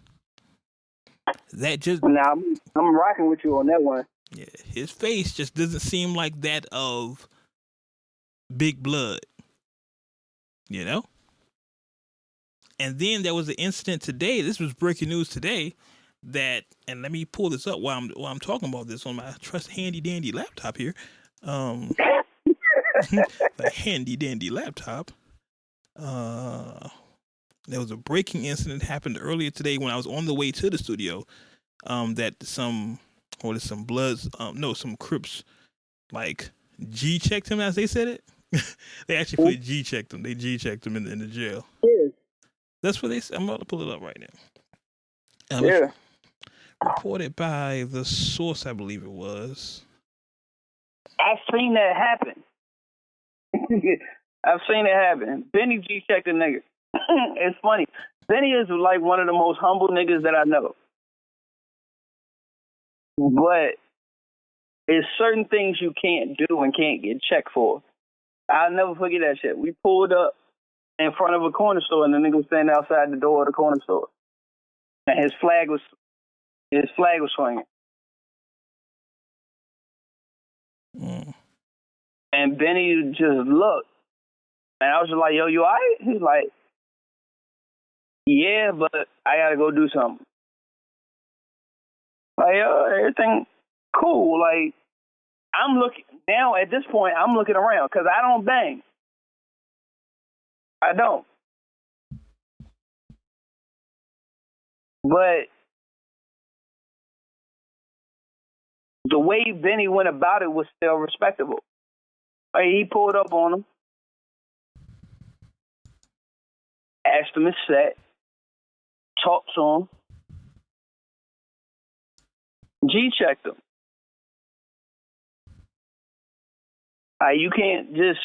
That just now I'm rocking with you on that one. Yeah, his face just doesn't seem like that of Big Blood. You know? And then there was an incident today. This was breaking news today. That, and let me pull this up while I'm talking about this on my trust handy dandy laptop here. The handy dandy laptop. There was a breaking incident happened earlier today when I was on the way to the studio. That some Bloods, some Crips, like G checked him, as they said it. They actually put G checked him. They G checked him in the jail. Yeah. That's what they said. I'm about to pull it up right now. Yeah. Reported by The Source, I believe it was. I've seen that happen. I've seen it happen. Benny G checked a nigga. It's funny. Benny is like one of the most humble niggas that I know. But there's certain things you can't do and can't get checked for. I'll never forget that shit. We pulled up in front of a corner store and the nigga was standing outside the door of the corner store. And his flag was swinging. Mm. And Benny just looked. And I was just like, yo, you all right? He's like, yeah, but I got to go do something. Like, yo, everything cool. Like, I'm looking, now at this point, I'm looking around because I don't bang. I don't. But the way Benny went about it was still respectable. Like, he pulled up on him, asked him his set, talked to him, G-checked him. You can't just...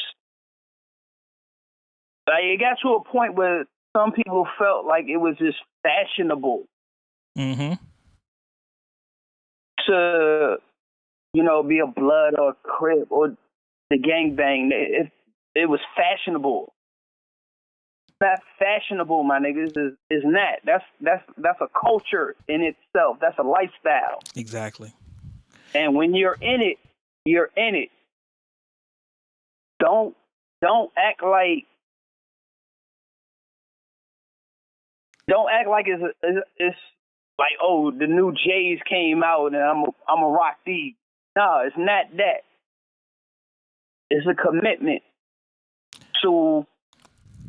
it got to a point where some people felt like it was just fashionable. Mm-hmm. to, be a blood or a crip or the gangbang. It was fashionable. That's fashionable, my niggas. Is not. That's a culture in itself. That's a lifestyle. Exactly. And when you're in it, you're in it. Don't act like it's like, oh, the new J's came out and I'm a rock these. No, it's not that. It's a commitment to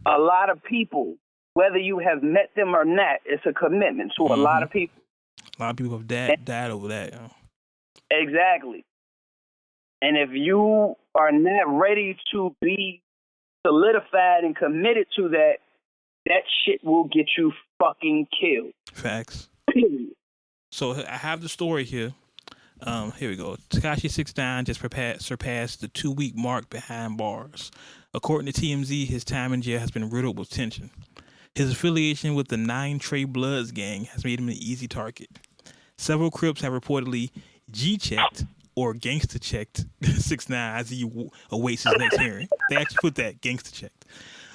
a lot of people, whether you have met them or not. It's a commitment to a lot of people. A lot of people have died over that. Exactly. And if you are not ready to be solidified and committed to that, that shit will get you fucking killed. Facts. Period. So I have the story here. Here we go. Takeshi 6ix9ine just surpassed the 2-week mark behind bars. According to TMZ, his time in jail has been riddled with tension. His affiliation with the 9 Trey Bloods gang has made him an easy target. Several Crips have reportedly G-checked or gangster-checked 6ix9ine as he awaits his next hearing. They actually put that, gangster-checked.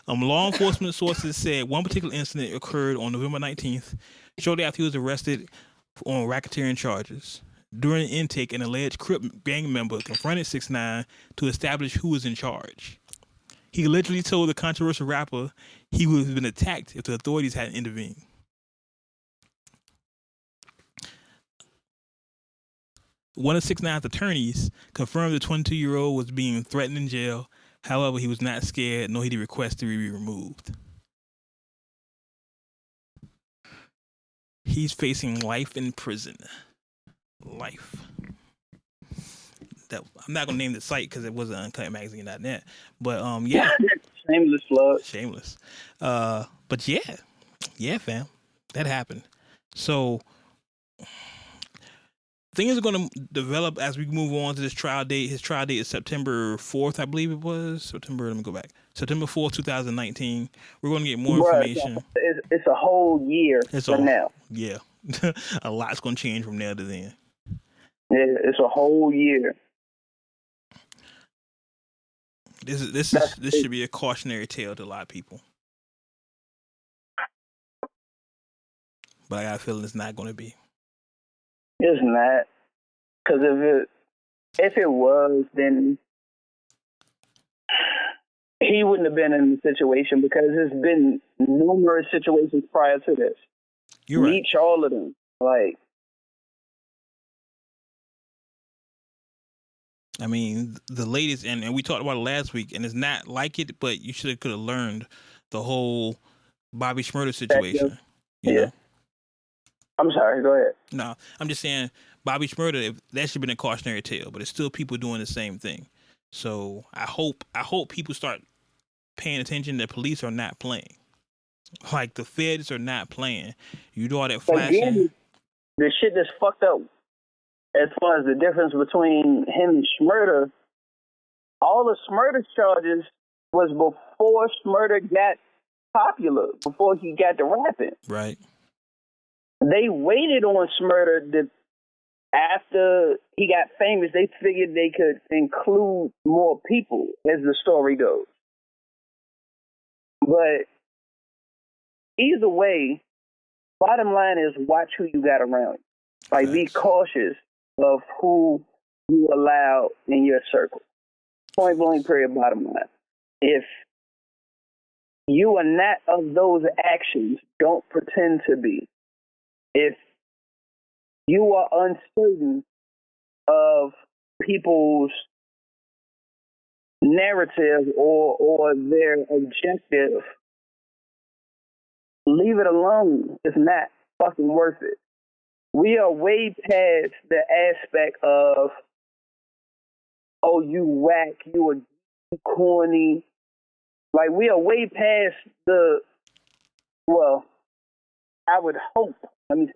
Law enforcement sources said one particular incident occurred on November 19th, shortly after he was arrested on racketeering charges. During the intake, an alleged Crip gang member confronted 6ix9ine to establish who was in charge. He allegedly told the controversial rapper he would have been attacked if the authorities hadn't intervened. One of 6ix9ine's attorneys confirmed the 22-year-old was being threatened in jail. However, he was not scared, nor did he request to be removed. He's facing life in prison. Life. I'm not gonna name the site because it wasn't uncutmagazine.net. But yeah. Shameless plug. Shameless. But yeah, fam, that happened. So things are gonna develop as we move on to this trial date. His trial date is September 4th, I believe it was. Let me go back. September 4th, 2019. We're gonna get more information. It's a whole year from now. Yeah. A lot's gonna change from now to then. It's a whole year. This should be a cautionary tale to a lot of people. But I got a feeling it's not going to be. It's not. Because if it was, then he wouldn't have been in the situation, because there's been numerous situations prior to this. You're right. Each, all of them. Like, I mean, the latest, and we talked about it last week, and it's not like it, but you could have learned the whole Bobby Shmurda situation. You know? I'm sorry, go ahead. No, I'm just saying Bobby Shmurda, that should have been a cautionary tale, but it's still people doing the same thing. So I hope people start paying attention that police are not playing. Like, the feds are not playing. You do all that flashing. Again, the shit that's fucked up as far as the difference between him and Shmurda, all the Shmurda charges was before Shmurda got popular, before he got to rapping. Right. They waited on Shmurda after he got famous. They figured they could include more people, as the story goes. But either way, bottom line is, watch who you got around you. Like, be cautious of who you allow in your circle. Point blank, period, bottom line. If you are not of those actions, don't pretend to be. If you are uncertain of people's narrative or their objective, leave it alone. It's not fucking worth it. We are way past the aspect of, oh, you whack, you are corny. Like, we are way past I would hope, let me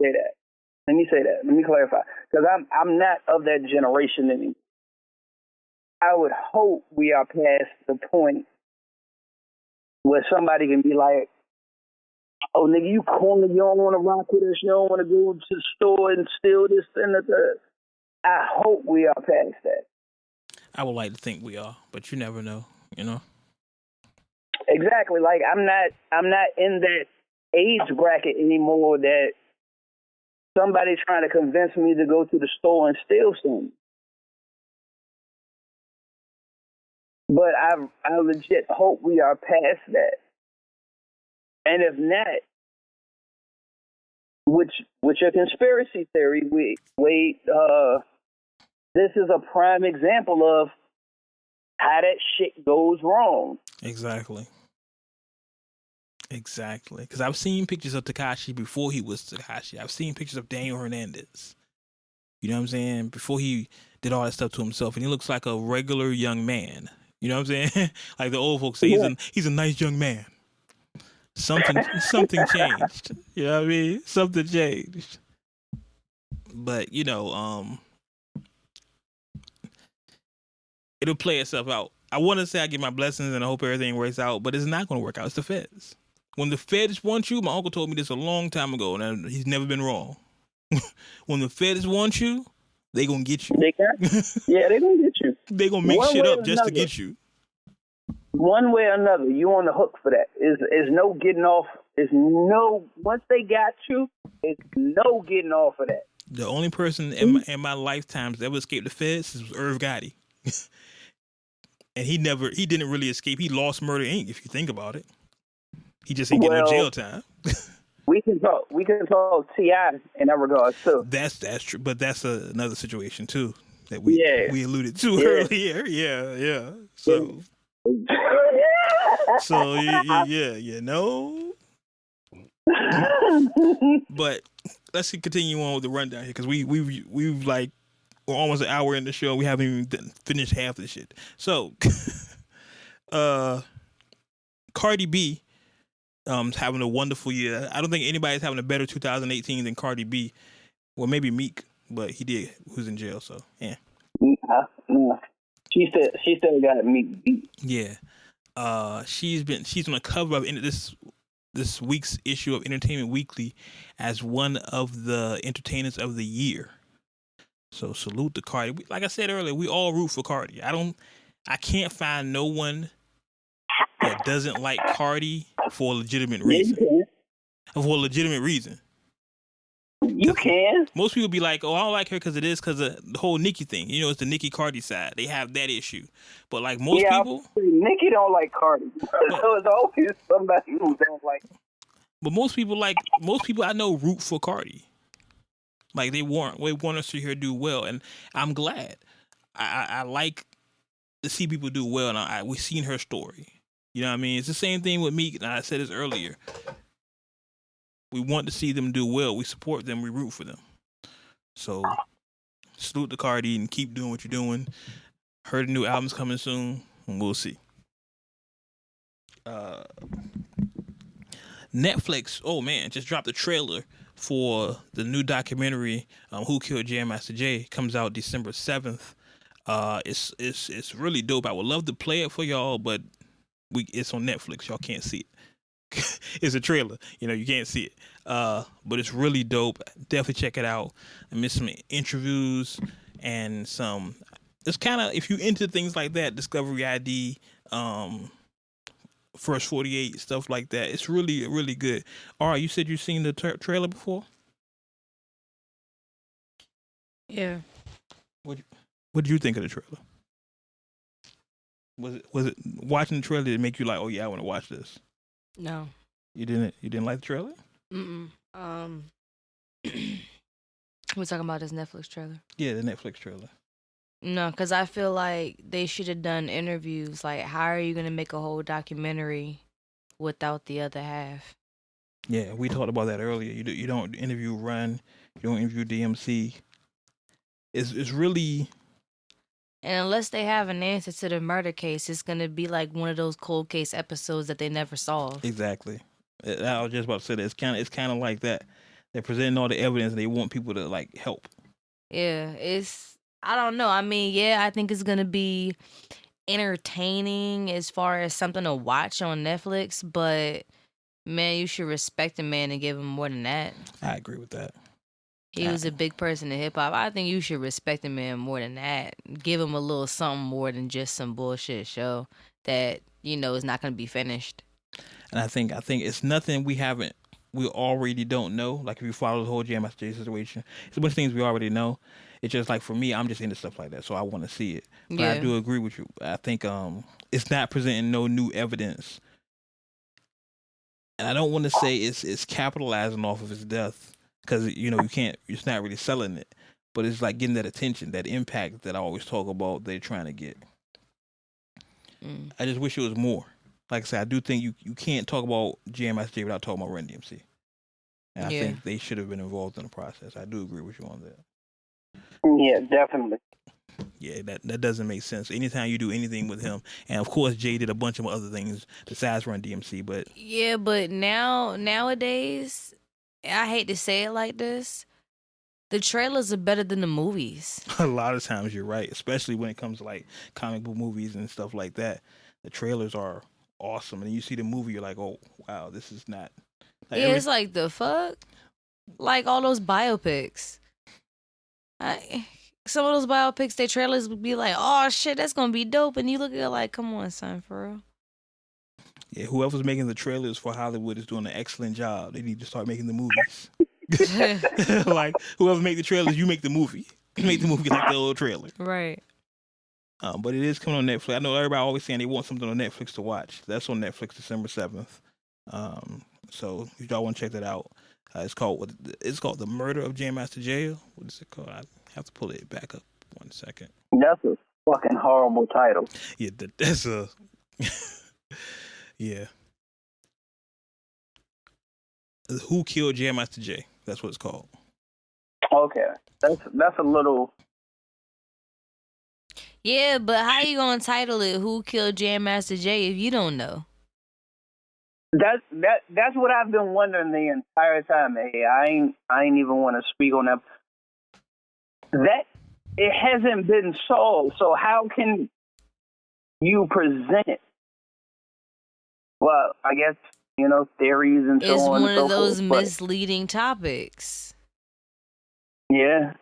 clarify, because I'm not of that generation anymore. I would hope we are past the point where somebody can be like, oh, nigga, you corny, you don't want to rock with us, you don't want to go to the store and steal this and the third. I hope we are past that. I would like to think we are, but you never know, you know? Exactly. Like I'm not in that age bracket anymore that somebody's trying to convince me to go to the store and steal something. But I legit hope we are past that. And if not, which your conspiracy theory, Wade, this is a prime example of how that shit goes wrong. Exactly. Because I've seen pictures of Takeshi before he was Takeshi. I've seen pictures of Daniel Hernandez. You know what I'm saying? Before he did all that stuff to himself, and he looks like a regular young man. You know what I'm saying? Like the old folks say, he's a nice young man. Something changed. You know what I mean? Something changed. But you know, it'll play itself out. I want to say I give my blessings and I hope everything works out, but it's not going to work out. It's the feds. When the feds want you, my uncle told me this a long time ago, and he's never been wrong. When the feds want you, they gonna get you. They gonna get you. They gonna make shit up just to get you. One way or another, you on the hook for that. Is no getting off. Once they got you, it's no getting off of that. The only person in my lifetime that ever escaped the feds was Irv Gotti. And he didn't really escape. He lost Murder Inc. if you think about it. He just ain't getting no jail time. We can talk T.I. in that regard too. That's true, but that's another situation too that we alluded to earlier. Yeah. So you know. But let's continue on with the rundown here because we've like we're almost an hour in the show. We haven't even finished half the shit. So, Cardi B. Having a wonderful year. I don't think anybody's having a better 2018 than Cardi B. Well, maybe Meek, but he did. Who's in jail? So yeah. She still got Meek beat. Yeah. She's on the cover of this week's issue of Entertainment Weekly as one of the entertainers of the year. So salute to Cardi. Like I said earlier, we all root for Cardi. I can't find no one that doesn't like Cardi for a legitimate reason. For a legitimate reason. You can. Most people be like, oh, I don't like her because of the whole Nicki thing. You know, it's the Nicki Cardi side. They have that issue. But like most people... Nicki don't like Cardi. So it's always somebody who don't like her. But most people I know root for Cardi. Like they want us to hear her do well. And I'm glad. I like to see people do well. And we've seen her story. You know what I mean? It's the same thing with Meek, and I said this earlier. We want to see them do well. We support them. We root for them. So, salute to Cardi and keep doing what you're doing. Heard a new album's coming soon, and we'll see. Netflix, oh man, just dropped a trailer for the new documentary, Who Killed Jam Master Jay. Comes out December 7th. It's really dope. I would love to play it for y'all, but it's on Netflix. Y'all can't see it. It's a trailer. You know, you can't see it. But it's really dope. Definitely check it out. I missed some interviews and some... It's kind of, if you into things like that, Discovery ID, First 48, stuff like that, it's really, really good. All right, you said you've seen the trailer before? Yeah. What did you think of the trailer? Was it watching the trailer that make you like, oh yeah, I want to watch this? No. You didn't like the trailer? We're talking about this Netflix trailer. Yeah, the Netflix trailer. No, because I feel like they should have done interviews. Like, how are you gonna make a whole documentary without the other half? Yeah, we talked about that earlier. You don't interview Run, you don't interview DMC. It's really... And unless they have an answer to the murder case, it's going to be like one of those cold case episodes that they never solve. Exactly. I was just about to say that. It's kind of like that. They're presenting all the evidence and they want people to like help. Yeah, I don't know. I mean, yeah, I think it's going to be entertaining as far as something to watch on Netflix, but man, you should respect a man and give him more than that. I agree with that. He was a big person in hip hop. I think you should respect the man more than that. Give him a little something more than just some bullshit show that is not going to be finished. And I think it's nothing we already don't know. Like if you follow the whole Jam Master Jay situation, it's a bunch of things we already know. It's just like for me, I'm just into stuff like that, so I want to see it. But I do agree with you. I think it's not presenting no new evidence, and I don't want to say it's capitalizing off of his death because you can't. It's not really selling it, but it's like getting that attention, that impact that I always talk about. They're trying to get. I just wish it was more. Like I said, I do think you can't talk about Jam Master Jay without talking about Run DMC. And I think they should have been involved in the process. I do agree with you on that. Yeah, definitely. Yeah, that doesn't make sense. Anytime you do anything with him, and of course Jay did a bunch of other things besides Run DMC, but but nowadays, I hate to say it like this, the trailers are better than the movies. A lot of times you're right, especially when it comes to like comic book movies and stuff like that. The trailers are awesome, and you see the movie, you're like, oh wow, this is not. Like it's like the fuck, like all those biopics. Some of those biopics, their trailers would be like, oh shit, that's gonna be dope, and you look at it like, come on, son, for real. Yeah, whoever's making the trailers for Hollywood is doing an excellent job. They need to start making the movies. Like whoever make the trailers, you make the movie. You make the movie like the old trailer. Right. But it is coming on Netflix. I know everybody always saying they want something on Netflix to watch. That's on Netflix December 7th. So if y'all want to check that out, it's called The Murder of Jam Master Jay. What is it called? I have to pull it back up 1 second. That's a fucking horrible title. Yeah, that's a yeah. Who Killed Jam Master Jay? That's what it's called. Okay, that's a little. Yeah, but how you gonna title it "Who Killed Jam Master Jay" if you don't know? That's what I've been wondering the entire time. Hey, I ain't even want to speak on that. That it hasn't been solved. So how can you present it? Well, I guess theories and so on. It's one and so of those forth, misleading topics. Yeah.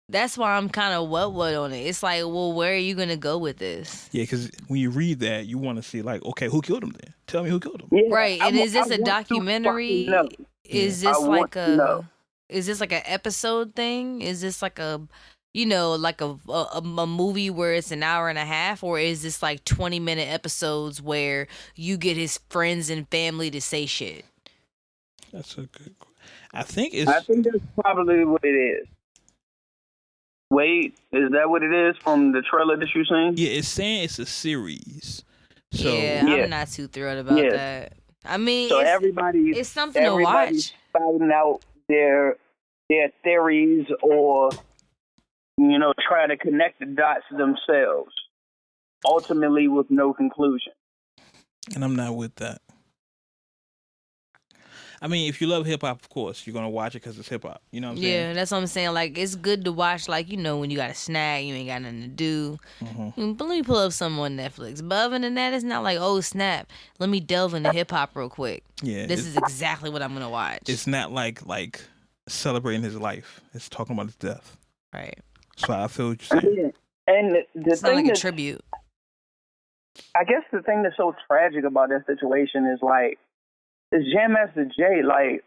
That's why I'm kind of what on it. It's like, well, where are you going to go with this? Yeah, because when you read that, you want to see, like, okay, who killed him then? Tell me who killed him. Yeah, right. And is this a documentary? Is this like is this like an episode thing? Is this like a, like a movie where it's an hour and a half? Or is this like 20-minute episodes where you get his friends and family to say shit? That's a good question. I think that's probably what it is. Wait, is that what it is from the trailer that you seen? Yeah, it's saying it's a series. So I'm not too thrilled about that. I mean, so it's something to watch. Finding out their theories or trying to connect the dots themselves, ultimately with no conclusion. And I'm not with that. I mean, if you love hip hop, of course, you're gonna watch it because it's hip hop. You know what I'm saying? Yeah, that's what I'm saying. Like, it's good to watch. Like, when you got a snack, you ain't got nothing to do. Mm-hmm. But let me pull up something on Netflix. But other than that, it's not like, oh snap, let me delve into hip hop real quick. Yeah, this is exactly what I'm gonna watch. It's not like celebrating his life. It's talking about his death. Right. So I feel what you're saying. Yeah. And it's not like a tribute. I guess the thing that's so tragic about that situation is like, is Jam Master Jay, like,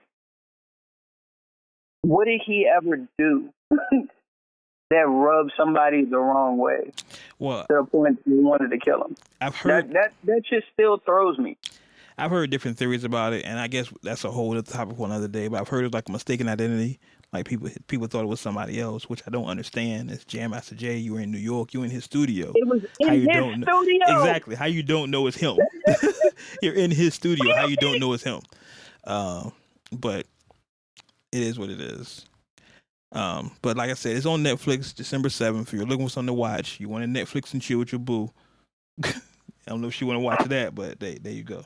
what did he ever do that rubbed somebody the wrong way? Well, to the point that you wanted to kill him. I've heard that just still throws me. I've heard different theories about it, and I guess that's a whole other topic for another day. But I've heard it's like a mistaken identity. Like people thought it was somebody else, which I don't understand. It's Jam Master Jay. You were in New York. You were in his studio. It was in his studio. Exactly. How you don't know it's him? You're in his studio. How you don't know it's him? But it is what it is. But like I said, it's on Netflix December 7th. If you're looking for something to watch, you want to Netflix and chill with your boo. I don't know if she want to watch that, but there you go.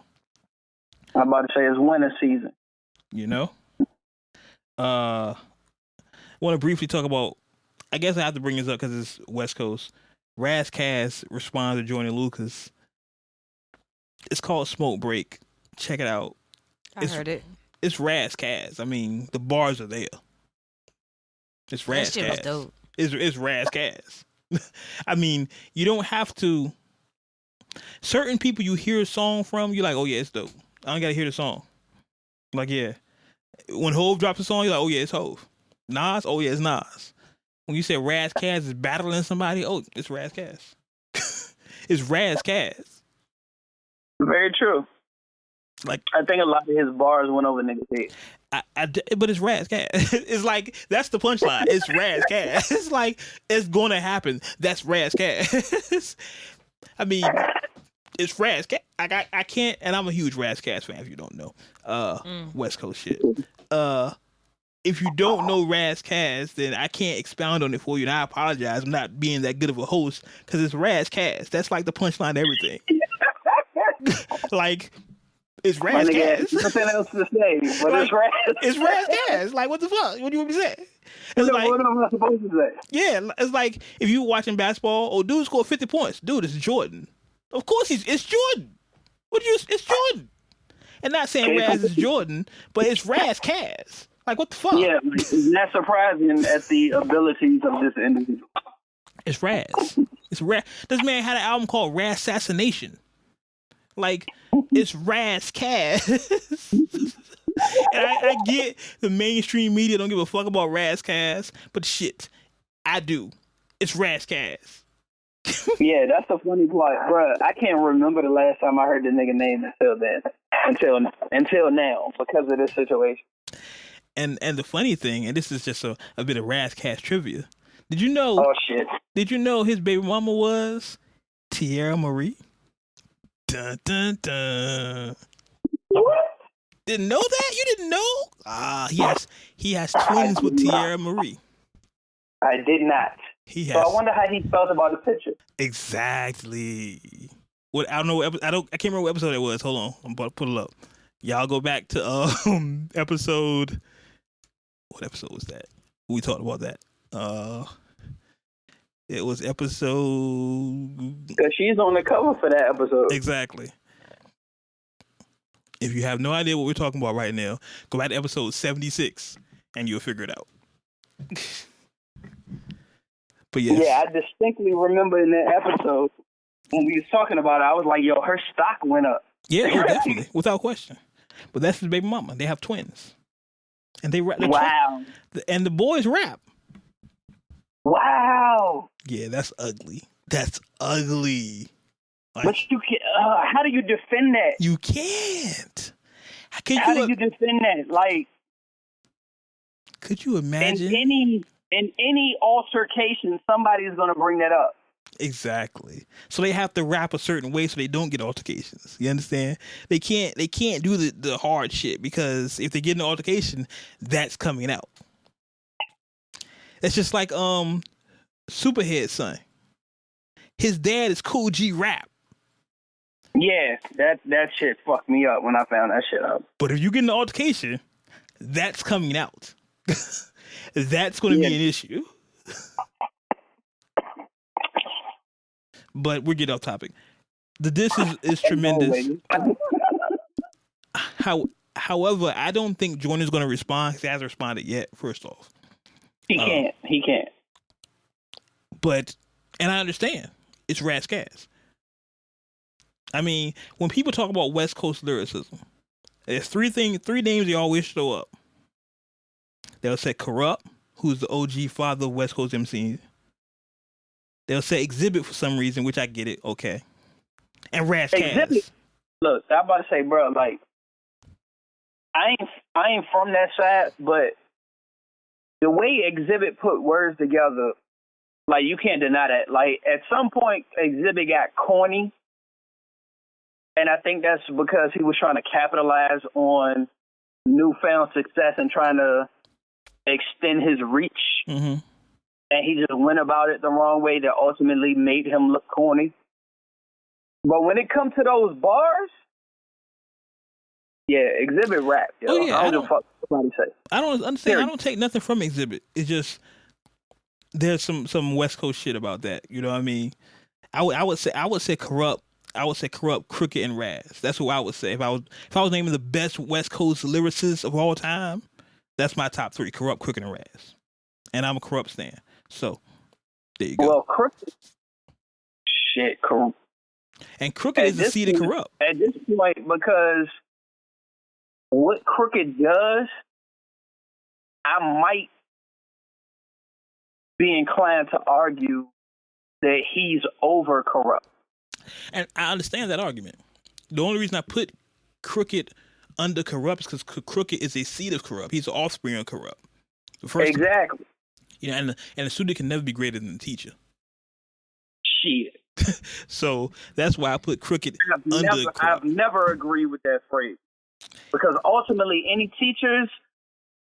I'm about to say it's winter season. I want to briefly talk about, I guess I have to bring this up because it's West Coast. Ras Kass responded to Joyner Lucas. It's called Smoke Break. Check it out. I heard it. It's Ras Kass. I mean, the bars are there. It's Ras That shit was Kass. dope. It's Ras Kass. I mean, you don't have to. Certain people you hear a song from, you're like, oh yeah, it's dope. I don't gotta hear the song. Like, yeah. When Hove drops a song, you're like, oh yeah, it's Hove. Nas, oh yeah, it's Nas. When you say Ras Kass is battling somebody, oh, it's Ras Kass. It's Ras Kass. Very true. Like, I think a lot of his bars went over niggas' head. But it's Ras Kass. It's like, that's the punchline. It's Ras Kass. It's like, it's gonna happen. That's Ras Kass. I mean, it's Ras Kass. I can't, and I'm a huge Ras Kass fan if you don't know. West Coast shit. If you don't know Ras Kass, then I can't expound on it for you, and I apologize. I'm not being that good of a host, because it's Ras Kass. That's like the punchline to everything. Like, it's Ras Kass. Nothing else to say, but like, it's Ras. It's Ras Kass. Like, what the fuck? What do you want me to say? It's like, what am I supposed to say? Yeah, it's like if you watching basketball, oh, dude scored 50 points. Dude, it's Jordan. Of course it's Jordan. It's Jordan. And not saying Raz is Jordan, but it's Ras Kass. Like, what the fuck? Yeah, it's not surprising at the abilities of this individual. It's Raz. It's Raz. This man had an album called Ras Assassination. Like, it's Ras Kass. And I get the mainstream media don't give a fuck about Ras Kass, but shit, I do. It's Ras Kass. Yeah, that's the funny part, bruh. I can't remember the last time I heard the nigga name until now because of this situation. And the funny thing, and this is just a bit of Ras Kass trivia. Did you know? Oh shit! Did you know his baby mama was Tierra Marie? Dun dun dun. What? Didn't know that? You didn't know? He has twins with Tierra Marie. I did not. So I wonder how he felt about the picture. Exactly. What I don't know. I can't remember what episode it was. Hold on, I'm about to pull it up. Y'all go back to episode. What episode was that? We talked about that. It was episode. Because she's on the cover for that episode. Exactly. If you have no idea what we're talking about right now, go back to episode 76 and you'll figure it out. But yes. Yeah, I distinctly remember in that episode when we was talking about it, I was like, yo, her stock went up. Yeah, oh, definitely. Without question. But that's his baby mama. They have twins. And they rap. Wow. And the boys rap. Wow. Yeah, that's ugly. That's ugly. Like, but you can. How do you defend that? You can't. How do you defend that? Like, could you imagine? In any altercation, somebody's gonna bring that up. Exactly. So they have to rap a certain way so they don't get altercations. You understand? They can't do the hard shit because if they get an altercation, that's coming out. It's just like Superhead's son. His dad is Cool G Rap. Yeah, that shit fucked me up when I found that shit out. But if you get an altercation, that's coming out. That's going to be an issue. But we're getting off topic. The diss is tremendous. However, I don't think Joyner's going to respond because he hasn't responded yet, first off. He can't. But, and I understand, it's Ras Kass. I mean, when people talk about West Coast lyricism, there's three names they always show up. They'll say Corrupt, who's the OG father of West Coast MCs. They'll say Exhibit for some reason, which I get it, okay. And Ras Kass. Look, I'm about to say, bro, like, I ain't from that side, but the way Exhibit put words together, like, you can't deny that. Like, at some point, Exhibit got corny. And I think that's because he was trying to capitalize on newfound success and trying to extend his reach. Mm-hmm. And he just went about it the wrong way that ultimately made him look corny. But when it comes to those bars, yeah, Exhibit rap. Yo. Oh, yeah, I don't give a fuck what somebody say. I don't understand. I don't take nothing from Exhibit. It's just there's some West Coast shit about that. You know what I mean? I would say Corrupt. I would say Corrupt, Crooked, and Raz. That's what I would say. If I was naming the best West Coast lyricists of all time, that's my top three: Corrupt, Crooked, and Raz. and I'm a Corrupt stan. So there you go. Well, Crooked, shit, and Crooked is the seed of Corrupt. At this point, because what Crooked does, I might be inclined to argue that he's over Corrupt. And I understand that argument. The only reason I put Crooked under Corrupt is because Crooked is a seed of Corrupt. He's the offspring of Corrupt. Exactly. And the student can never be greater than the teacher. Shit. So that's why I put Crooked under Corrupt. I've never agreed with that phrase. Because ultimately, any teacher's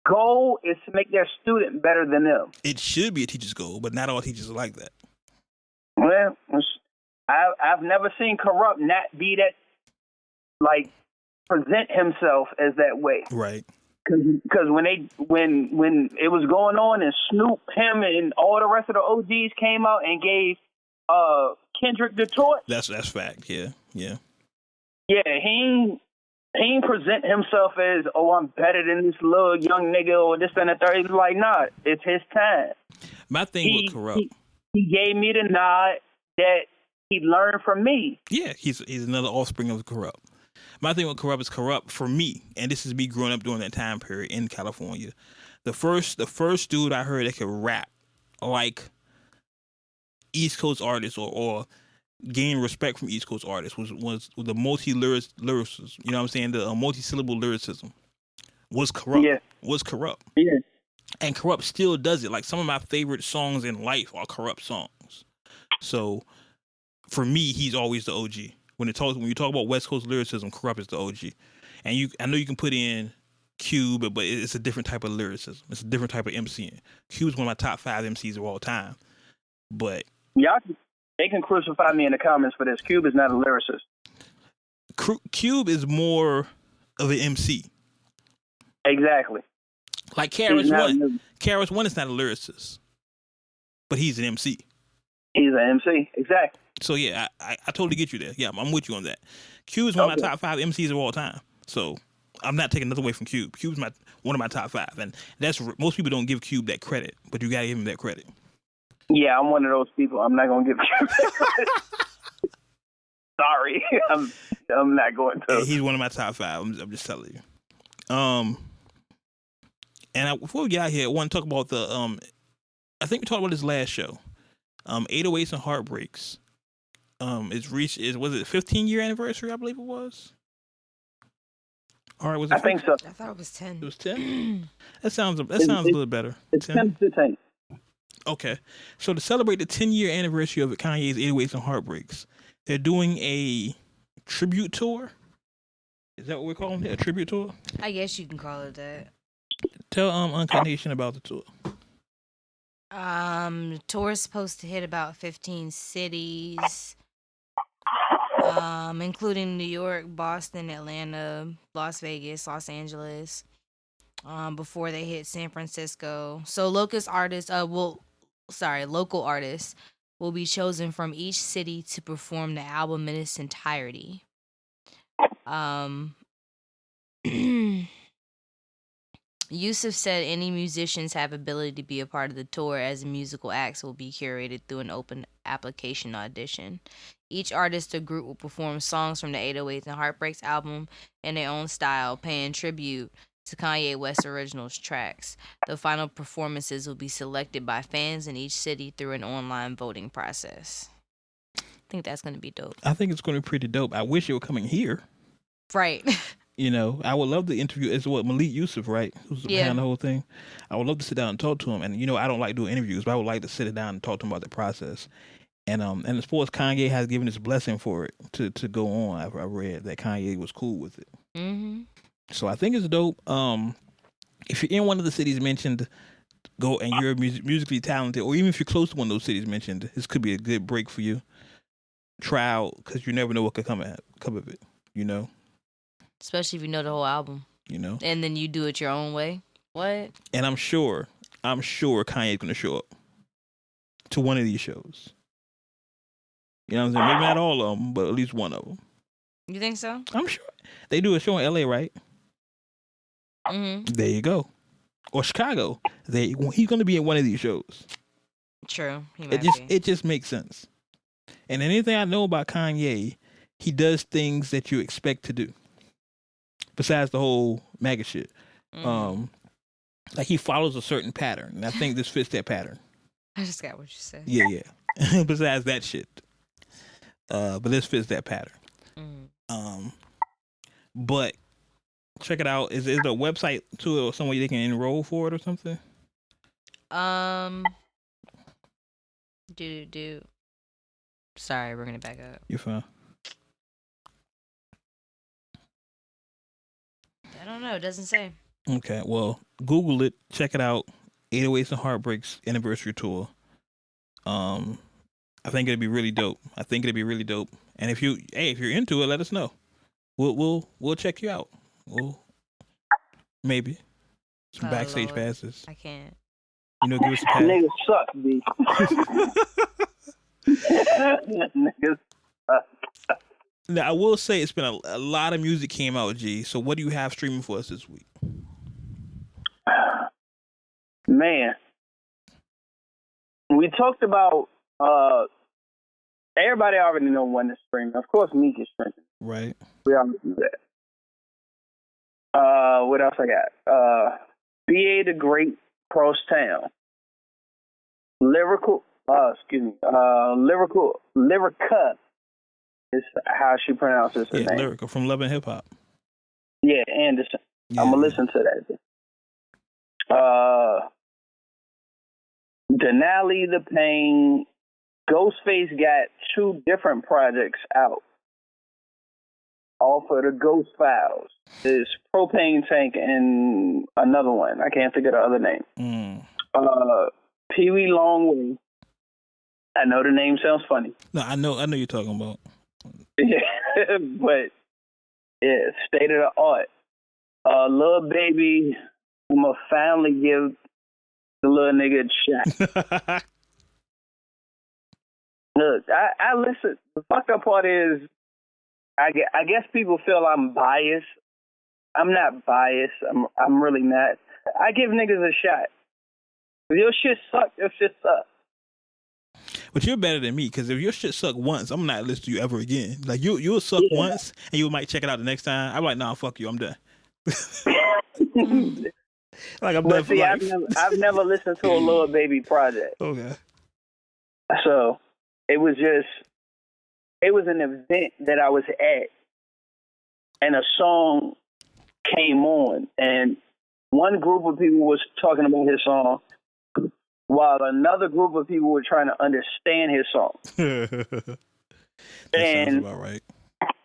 goal is to make their student better than them. It should be a teacher's goal, but not all teachers are like that. Well, I've never seen Corrupt not be that, like, present himself as that way. Right. Because when it was going on and Snoop, him, and all the rest of the OGs came out and gave Kendrick the torch. That's fact. Yeah. Yeah, he ain't present himself as, oh, I'm better than this little young nigga or this and the third. He's like, nah, it's his time. My thing with Corrupt, he gave me the nod that he learned from me. Yeah, he's another offspring of Corrupt. My thing with Corrupt is Corrupt for me, and this is me growing up during that time period in California. The first dude I heard that could rap like East Coast artists or gain respect from East Coast artists was the lyricism. You know what I'm saying? The multi-syllable lyricism was Corrupt. Yeah. Was Corrupt. Yeah. And Corrupt still does it. Like, some of my favorite songs in life are Corrupt songs. So for me, he's always the OG. When you talk about West Coast lyricism, Corrupt is the OG. And I know you can put in Cube, but it's a different type of lyricism. It's a different type of MCing. Cube's one of my top 5 MCs of all time. But they can crucify me in the comments for this. Cube is not a lyricist. Cube is more of an MC. Exactly. Like KRS-One. KRS-One is not a lyricist, but he's an MC. He's an MC, exactly. So yeah, I totally get you there. Yeah, I'm with you on that. Cube is one of my top 5 MCs of all time. So I'm not taking nothing away from Cube. Cube's one of my top 5, and that's most people don't give Cube that credit, but you gotta give him that credit. Yeah, I'm one of those people. I'm not gonna give Cube that credit. Sorry, I'm not going to. He's one of my top 5. I'm just telling you. And before we get out here, I want to talk about the I think we talked about this last show. 808s and Heartbreaks. Was it 15-year anniversary? I believe it was. All right, was it? I think so. I thought it was 10. It was 10. That sounds a little better. It's 10 to 10. Okay, so to celebrate the 10-year anniversary of Kanye's 808s and Heartbreaks, they're doing a tribute tour. Is that what we're calling it? A tribute tour? I guess you can call it that. Tell Uncut Nation about the tour. The tour is supposed to hit about 15 cities, including New York, Boston, Atlanta, Las Vegas, Los Angeles, before they hit San Francisco. So local artists will be chosen from each city to perform the album in its entirety. Yusuf said any musicians have ability to be a part of the tour, as the musical acts will be curated through an open application audition. Each artist or group will perform songs from the 808s and Heartbreaks album in their own style, paying tribute to Kanye West's original tracks. The final performances will be selected by fans in each city through an online voting process. I think that's going to be dope. I think it's going to be pretty dope. I wish it were coming here. Right. You know, I would love to interview. It's Malik Yusuf, right? Who's behind the whole thing. I would love to sit down and talk to him. And I don't like doing interviews, but I would like to sit down and talk to him about the process. And as far as Kanye has given his blessing for it to go on, I read that Kanye was cool with it. Mm-hmm. So I think it's dope. If you're in one of the cities mentioned, go and you're musically talented, or even if you're close to one of those cities mentioned, this could be a good break for you. Try out, because you never know what could come of it. Especially if you know the whole album. And then you do it your own way. What? And I'm sure Kanye's going to show up to one of these shows. You know what I'm saying? Maybe not all of them, but at least one of them. You think so? I'm sure. They do a show in LA, right? Mm-hmm. There you go. or Chicago, he's going to be at one of these shows. True, he might be. It just makes sense. And anything I know about Kanye, he does things that you expect to do. Besides the whole MAGA shit, like he follows a certain pattern, and I think this fits that pattern. I just got what you said. Yeah. Besides that shit, but this fits that pattern. But check it out. Is there a website to it or somewhere they can enroll for it or something? Sorry, bringing it back up. You're fine. I don't know. It doesn't say. Okay, well, Google it. Check it out. 808s and Heartbreaks anniversary tour. I think it'd be really dope. And if you're into it, let us know. We'll check you out. Maybe some backstage passes. I can't. Give us a pass. Niggas suck, B. Niggas suck. Now I will say it's been a lot of music came out, G. So what do you have streaming for us this week? Man, we talked about everybody already know when to stream. Of course, Meek is streaming. Right. We already do that. What else I got? B.A. the Great, Cross Town. Lyrica is how she pronounces her name. Lyrica from Love and Hip Hop. Yeah, Anderson. Yeah. I'm gonna listen to that. Denali the Pain. Ghostface got 2 different projects out. All for the Ghost Files. There's Propane Tank and another one. I can't think of the other name. Pee Wee Longway. I know the name sounds funny. No, I know you're talking about. Yeah, but yeah, state of the art. Lil Baby, I'm gonna finally give the little nigga a shot. Look, I listen. The fucked up part is, I guess people feel I'm biased. I'm not biased. I'm really not. I give niggas a shot. If your shit suck, your shit suck. But you're better than me, because if your shit suck once, I'm not listening to you ever again. Like you'll suck once, and you might check it out the next time. I'm like, nah, fuck you, I'm done. Like I'm done for life. I've never listened to a Lil Baby project. Okay. So it was an event that I was at, and a song came on, and one group of people was talking about his song, while another group of people were trying to understand his song. That and sounds about right.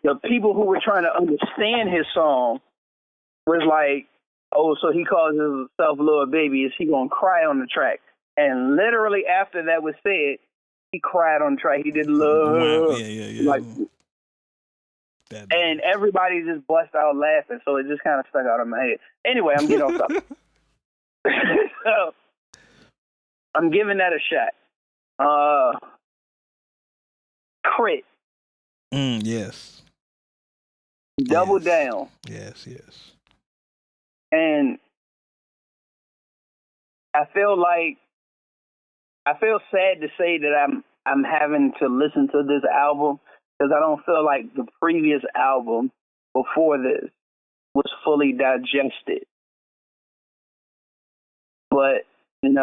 The people who were trying to understand his song was like, oh, so he calls himself Lil Baby. Is he going to cry on the track? And literally after that was said, he cried on the track. He did love. Wow. Yeah. Like, and everybody just bust out laughing. So it just kind of stuck out in my head. Anyway, I'm getting off topic. So I'm giving that a shot. Crit. Yes. Double down. Yes. And I feel sad to say that I'm having to listen to this album, because I don't feel like the previous album before this was fully digested. But, you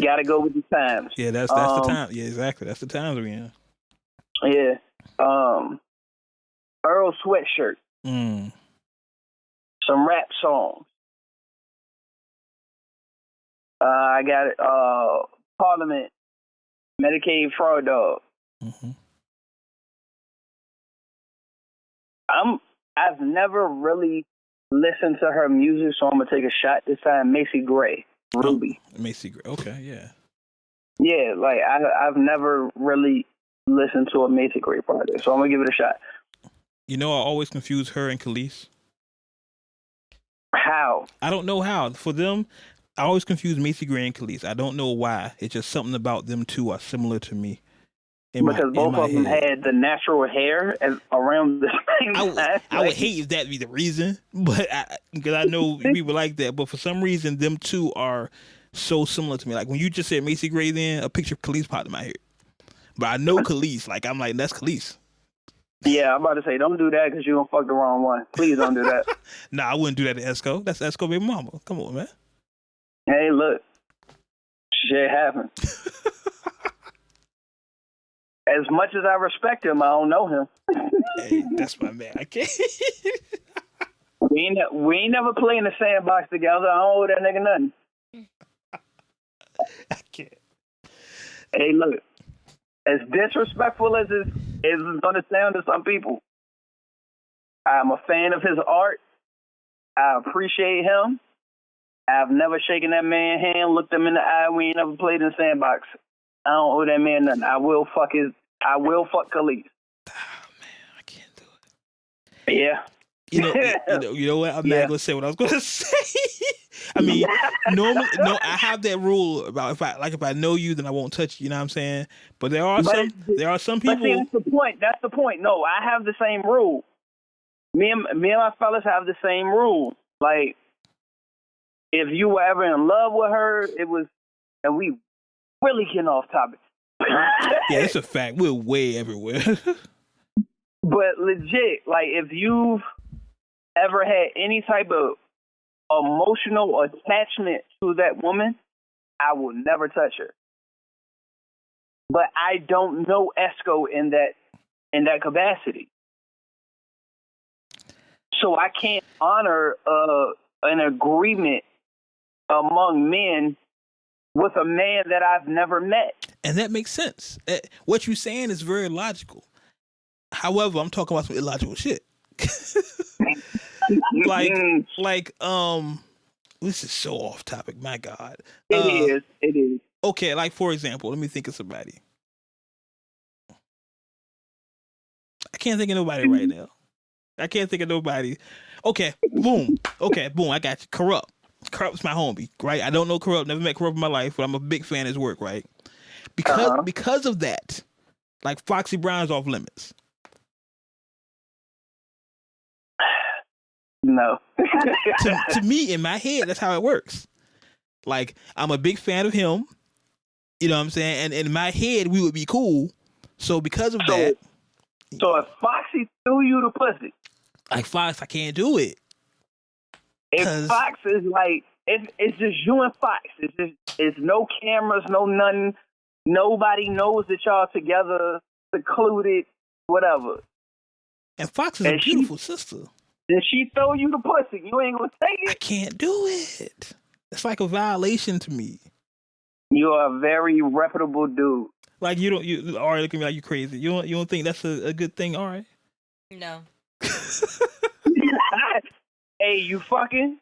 gotta go with the times. Yeah, that's the time. Yeah, exactly. That's the times we're in. Yeah. Earl Sweatshirt. Some rap songs. I got it. Parliament. Medicaid Fraud Dog. Mm-hmm. I've never really listened to her music, so I'm gonna take a shot this time. Macy Gray. Ruby. Macy Gray. Okay, yeah. Yeah, like I've never really listened to a Macy Gray project, so I'm gonna give it a shot. I always confuse her and Khalees. How? I don't know how. For them, I always confuse Macy Gray and Khalees. I don't know why. It's just something about them two are similar to me. Because both of them had the natural hair around the same time. I would hate if that be the reason, but because I know people like that. But for some reason, them two are so similar to me. Like when you just said Macy Gray, then a picture of Khalees popped in my head. But I know Khalees. Like I'm like, that's Khalees. Yeah, I'm about to say, don't do that because you're going to fuck the wrong one. Please don't do that. Nah, I wouldn't do that to Esco. That's Esco baby mama. Come on, man. Hey, look. Shit happens. As much as I respect him, I don't know him. Hey, that's my man. I can't. We ain't never played in the sandbox together. I don't owe that nigga nothing. I can't. Hey, look. As disrespectful as it's going to sound to some people, I'm a fan of his art. I appreciate him. I've never shaken that man's hand, looked him in the eye. We ain't never played in the sandbox. I don't owe that man nothing. I will fuck Khalees. Oh man, I can't do it. Yeah. You know what? I'm not gonna say what I was gonna say. I mean, normally, I have that rule about if I know you, then I won't touch you. You know what I'm saying? But there are some people. But see, that's the point. No, I have the same rule. Me and my fellas have the same rule. Like, if you were ever in love with her, and we really getting off topic. Yeah, it's a fact. We're way everywhere. But legit, like, if you've ever had any type of emotional attachment to that woman, I will never touch her. But I don't know Esco in that capacity. So I can't honor an agreement among men with a man that I've never met. And that makes sense. What you're saying is very logical. However, I'm talking about some illogical shit. like, this is so off topic. My God. It is. Okay, like for example, let me think of somebody. I can't think of nobody right now. I can't think of nobody. Okay, boom. I got you. Corrupt. Corrupt's my homie, right? I don't know Corrupt, never met Corrupt in my life, but I'm a big fan of his work, right? Because of that, like Foxy Brown's off limits. No. to me, in my head, that's how it works. Like, I'm a big fan of him. You know what I'm saying? And in my head, we would be cool. So because of that. So if Foxy threw you the pussy. Like Fox, I can't do it. If Fox is like, it's just you and Fox. It's no cameras, no nothing. Nobody knows that y'all together, secluded, whatever. And Fox is a beautiful sister. Then she throw you the pussy. You ain't gonna take it? I can't do it. It's like a violation to me. You're a very reputable dude. Like you Ari, look at me like you crazy. You don't think that's a good thing, Ari? No. Hey, you fucking?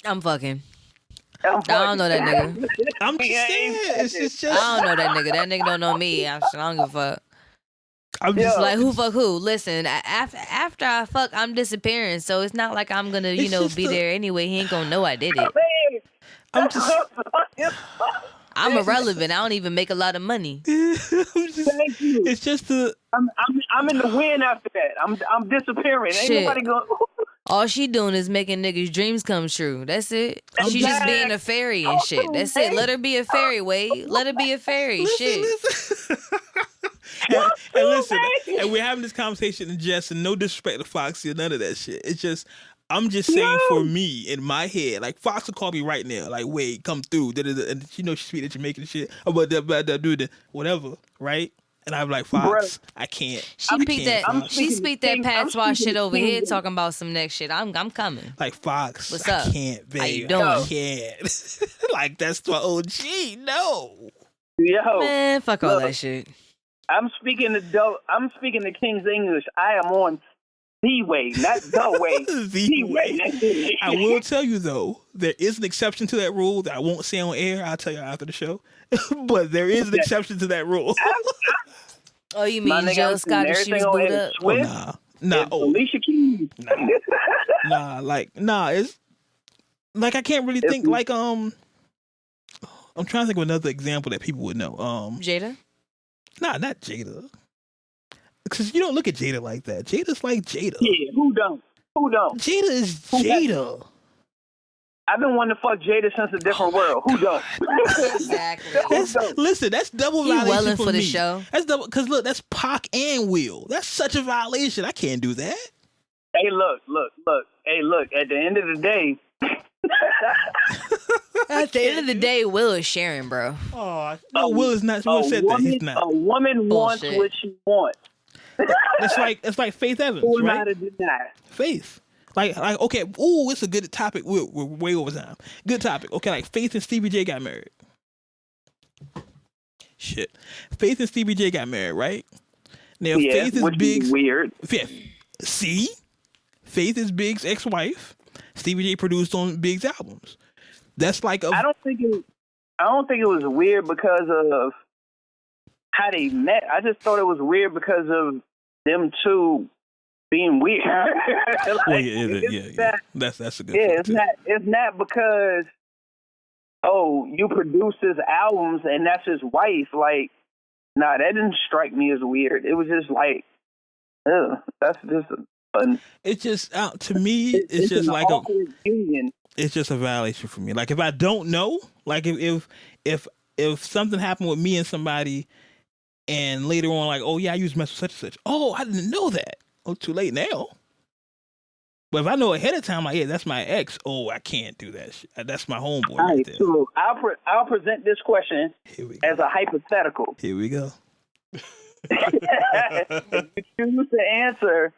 I'm fucking. I don't know that nigga. I'm just saying. It's just. I don't know that nigga. That nigga don't know me. I don't give a fuck. I'm just like, who fuck who? Listen, after I fuck, I'm disappearing. So it's not like I'm gonna, be there anyway. He ain't gonna know I did it. I'm just. I'm irrelevant. I don't even make a lot of money. Thank you. It's just I'm in the wind after that. I'm disappearing. Shit. Ain't nobody going. All she doing is making niggas' dreams come true. That's it. She just being a fairy and shit. That's it. Let her be a fairy, Wade. Let her be a fairy. Shit. And listen, and we're having this conversation in jest, and no disrespect to Foxy or none of that shit. It's just, I'm just saying for me, in my head, like Fox will call me right now, like, Wade, come through. And she speak that Jamaican shit, about that, whatever, right? And I'm like, Fox, I can't. She speak that patois shit over here, talking about some next shit. I'm coming. Like, Fox, what's up? I can't, babe. How you doing? I can't. Like, that's my OG. No. Yo, man, fuck all that shit. I'm speaking the King's English. I am on the way, not the way. The way. I will tell you though, there is an exception to that rule that I won't say on air. I'll tell you after the show. But there is an exception to that rule. Oh, you mean Jill Scott if she was booed up? Oh, nah. Alicia Keys. Nah. It's like I can't really think. Like I'm trying to think of another example that people would know. Jada. Nah, not Jada. Because you don't look at Jada like that. Jada's like Jada. Yeah, who don't? Jada is Jada. I've been wanting to fuck Jada since a different world. Who don't? Exactly. Listen, that's double You violation welling for me. the show. That's double, because look, that's Pac and Will. That's such a violation. I can't do that. Hey, look. Hey, look. At the end of the day. At the end of the day, Will is sharing, bro. Oh, no, Will is not. Will said that he's not. A woman wants what she wants. It's like Faith Evans, Who am I right? to deny? Faith. Like okay, ooh, it's a good topic. We're way over time. Good topic. Okay, like Faith and Stevie J got married. Shit. Faith and Stevie J got married, right? Now Faith is Big's weird. See? Faith is Big's ex-wife. Stevie J produced on Big's albums. That's like I don't think it was weird because of how they met. I just thought it was weird because of them two being weird. That's a good point. Yeah, it's not because you produce his albums and that's his wife. Like, nah, that didn't strike me as weird. It was just like, that's just it's just to me. It's just like a union. It's just a violation for me. Like if I don't know, like if something happened with me and somebody, and later on, like, oh yeah, I used to mess with such and such. Oh, I didn't know that. Oh, too late now. But if I know ahead of time, like, yeah, that's my ex. Oh, I can't do that shit. That's my homeboy. All right right, there. so I'll present this question as a hypothetical. Here we go. If you choose to answer,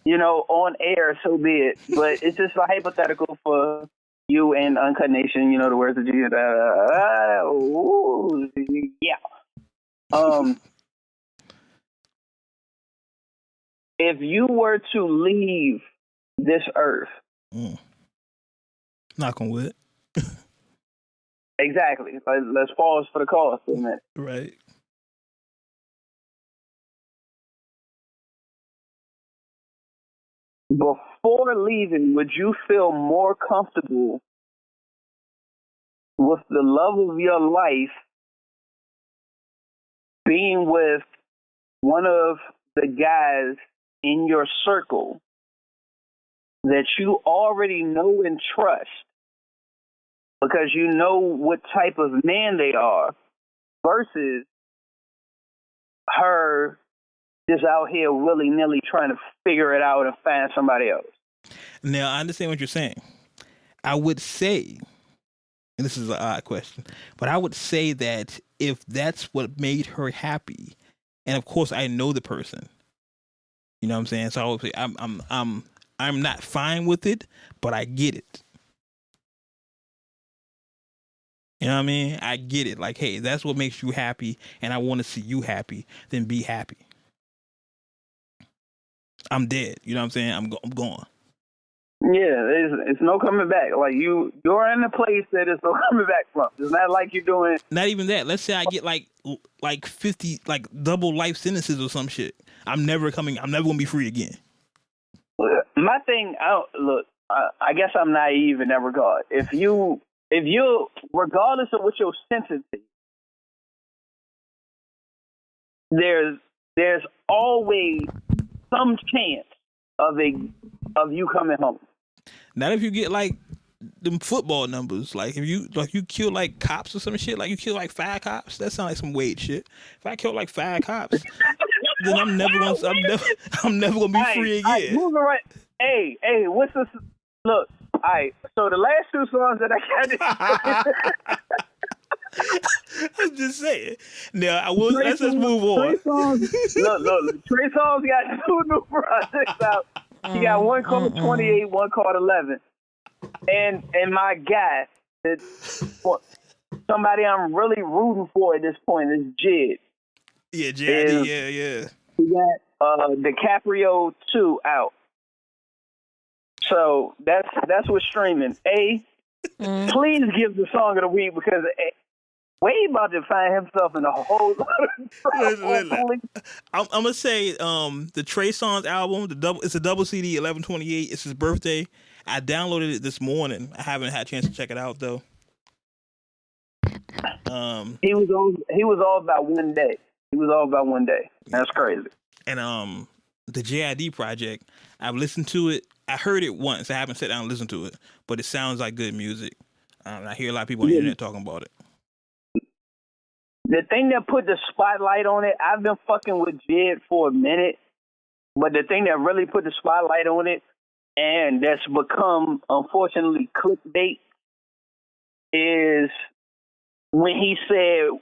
on air, so be it. But it's just a hypothetical for you and Uncut Nation. The words of Jesus. Yeah. If you were to leave this earth, knock on wood. Exactly. Let's pause for the cause for a minute. Right. Before leaving, would you feel more comfortable with the love of your life being with one of the guys in your circle that you already know and trust because you know what type of man they are versus her just out here willy-nilly trying to figure it out and find somebody else? Now, I understand what you're saying. I would say, and this is an odd question, but I would say that if that's what made her happy, and of course I know the person, you know what I'm saying? So I would say I'm not fine with it, but I get it. You know what I mean? I get it. Like, hey, that's what makes you happy, and I want to see you happy. Then be happy. I'm dead. You know what I'm saying? I'm gone. Yeah, it's no coming back. Like you're in a place that is no coming back from. It's not like you're doing. Not even that. Let's say I get like 50 like double life sentences or some shit. I'm never gonna be free again. My thing, I guess I'm naive in that regard. If you, regardless of what your sentence is, there's always some chance of you coming home. Not if you get like them football numbers. Like if you kill like cops or some shit. Like you kill like 5 cops. That sounds like some Wade shit. If I kill like 5 cops, then I'm never gonna be free again. Right, moving right. Hey, what's this? Look, all right. So the last 2 songs that I got. I'm just saying. Now let's just move on. Look, Trey Songz got 2 new projects out. He got one called 28, one called 11. And my guy, somebody I'm really rooting for at this point is Jid. Yeah, Jid. Yeah. He got DiCaprio 2 out. So that's what's streaming. Please give the song of the week because Wade about to find himself in a whole lot of trouble. I'm gonna say the Trey Songz album, it's a double CD, 11/28. It's his birthday. I downloaded it this morning. I haven't had a chance to check it out though. He was off about one day. He was all about one day. That's crazy. And the JID project, I've listened to it. I heard it once. I haven't sat down and listened to it, but it sounds like good music. I hear a lot of people on the internet talking about it. The thing that put the spotlight on it, I've been fucking with Jid for a minute, but the thing that really put the spotlight on it, and that's become, unfortunately, clickbait, is when he said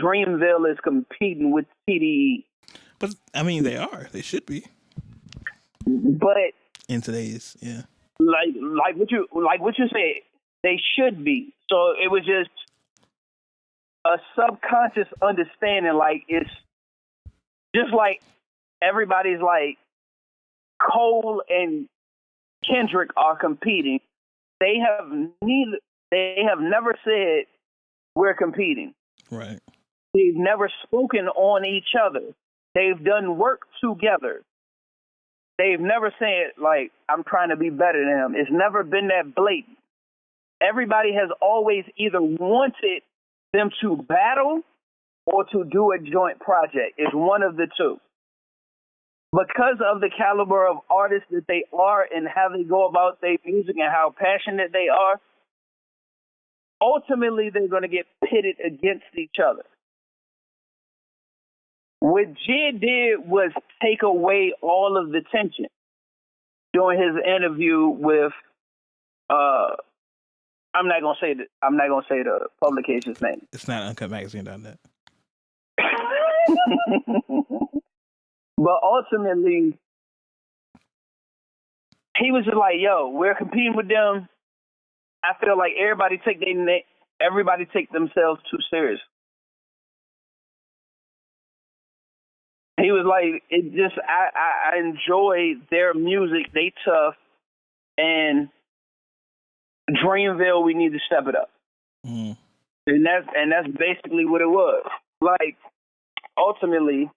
Dreamville is competing with TDE. But, I mean, they are. They should be. But in today's, yeah. Like what you said, they should be. So it was just a subconscious understanding, like it's just like everybody's like Cole and Kendrick are competing. They have never said we're competing. Right. They've never spoken on each other. They've done work together. They've never said, like, I'm trying to be better than him. It's never been that blatant. Everybody has always either wanted them to battle or to do a joint project. It's one of the two. Because of the caliber of artists that they are and how they go about their music and how passionate they are, ultimately they're going to get pitted against each other. What Jid did was take away all of the tension during his interview with I'm not gonna say the publication's name. It's not UncutMagazine.net. But ultimately, he was just like, "Yo, we're competing with them." I feel like everybody take themselves too serious. He was like, "It just I enjoy their music. They tough, and Dreamville, we need to step it up." Mm. And that's basically what it was. Like, ultimately,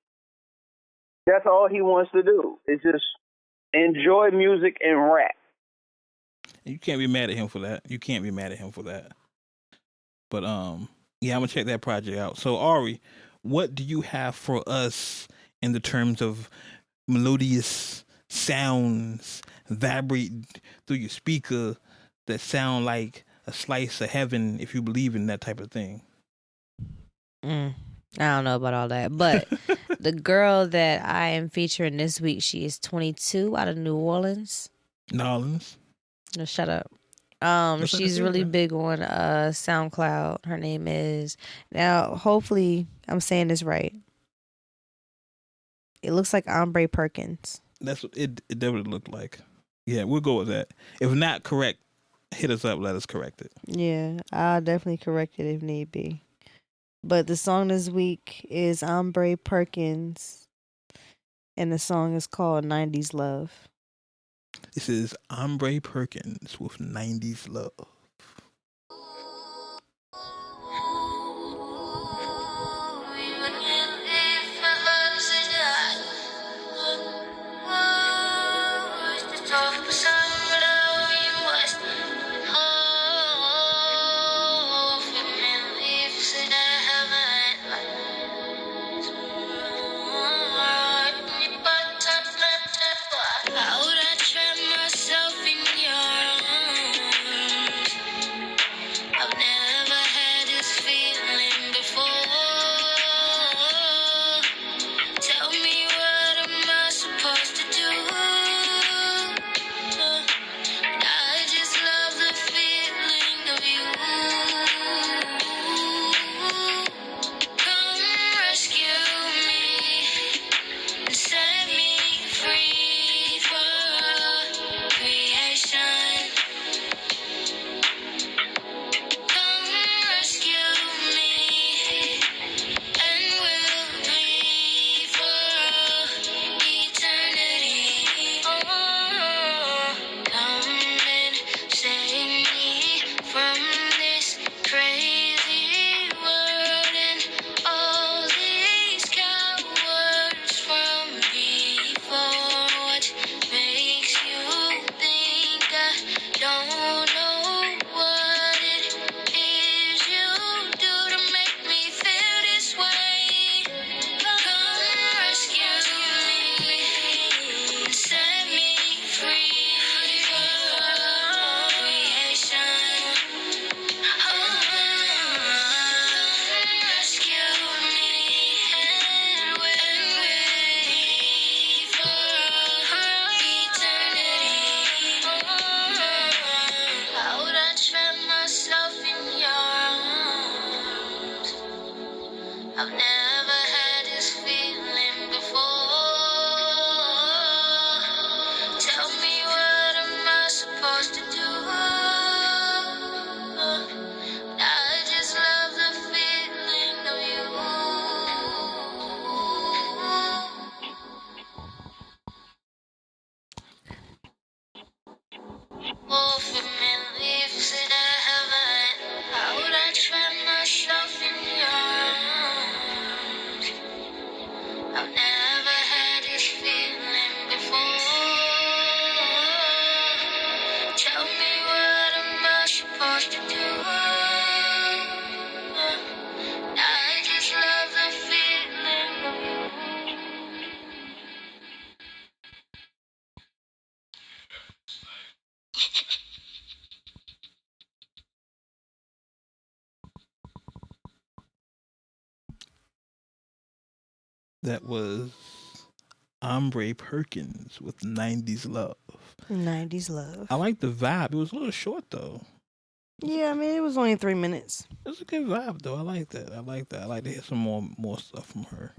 that's all he wants to do is just enjoy music and rap. You can't be mad at him for that. But yeah, I'm gonna check that project out. So Ari, what do you have for us in the terms of melodious sounds vibrate through your speaker that sound like a slice of heaven if you believe in that type of thing? I don't know about all that, but the girl that I am featuring this week, she is 22 out of New Orleans. No, shut up. She's really big on SoundCloud. Her name is, now hopefully I'm saying this right. It looks like Ambré Perkins. That's what it definitely looked like. Yeah, we'll go with that. If not correct, hit us up, let us correct it. Yeah, I'll definitely correct it if need be. But the song this week is Ambré Perkins, and the song is called 90s Love. This is Ambré Perkins with 90s Love. How would I trap myself in your arms? Wolf in leaves in heaven. How would I trap myself in your arms? I've never had this feeling before. Tell me what am I supposed to do? I just love the feeling of you. That was Ambré Perkins with 90s Love. 90s Love. I like the vibe. It was a little short though. Yeah, I mean, it was only 3 minutes. It was a good vibe though. I like that. I like to hear some more stuff from her.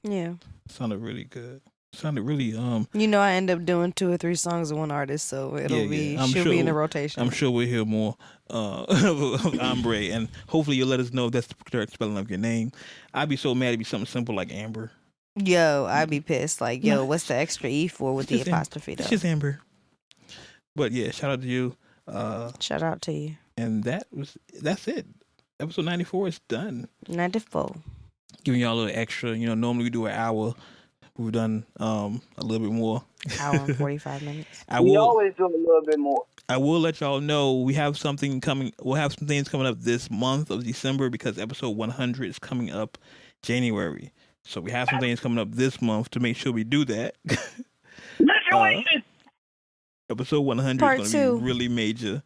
Yeah. Sounded really good. Sounded really You know, I end up doing 2 or 3 songs of one artist, so she'll be in the rotation. I'm sure we'll hear more of Ambré, and hopefully you'll let us know if that's the correct spelling of your name. I'd be so mad it'd be something simple like Amber. Yo, I'd be pissed. Like, yo, what's the extra E for with the apostrophe though? It's just Amber. But yeah, shout out to you. Shout out to you. And that's it. Episode 94 is done. 94. Giving y'all a little extra. You know, normally we do an hour. We've done a little bit more. Hour and 45 minutes. We always do a little bit more. I will let y'all know we have something coming. We'll have some things coming up this month of December because episode 100 is coming up January. So we have some things coming up this month to make sure we do that. Episode 100 Part is going to be really major.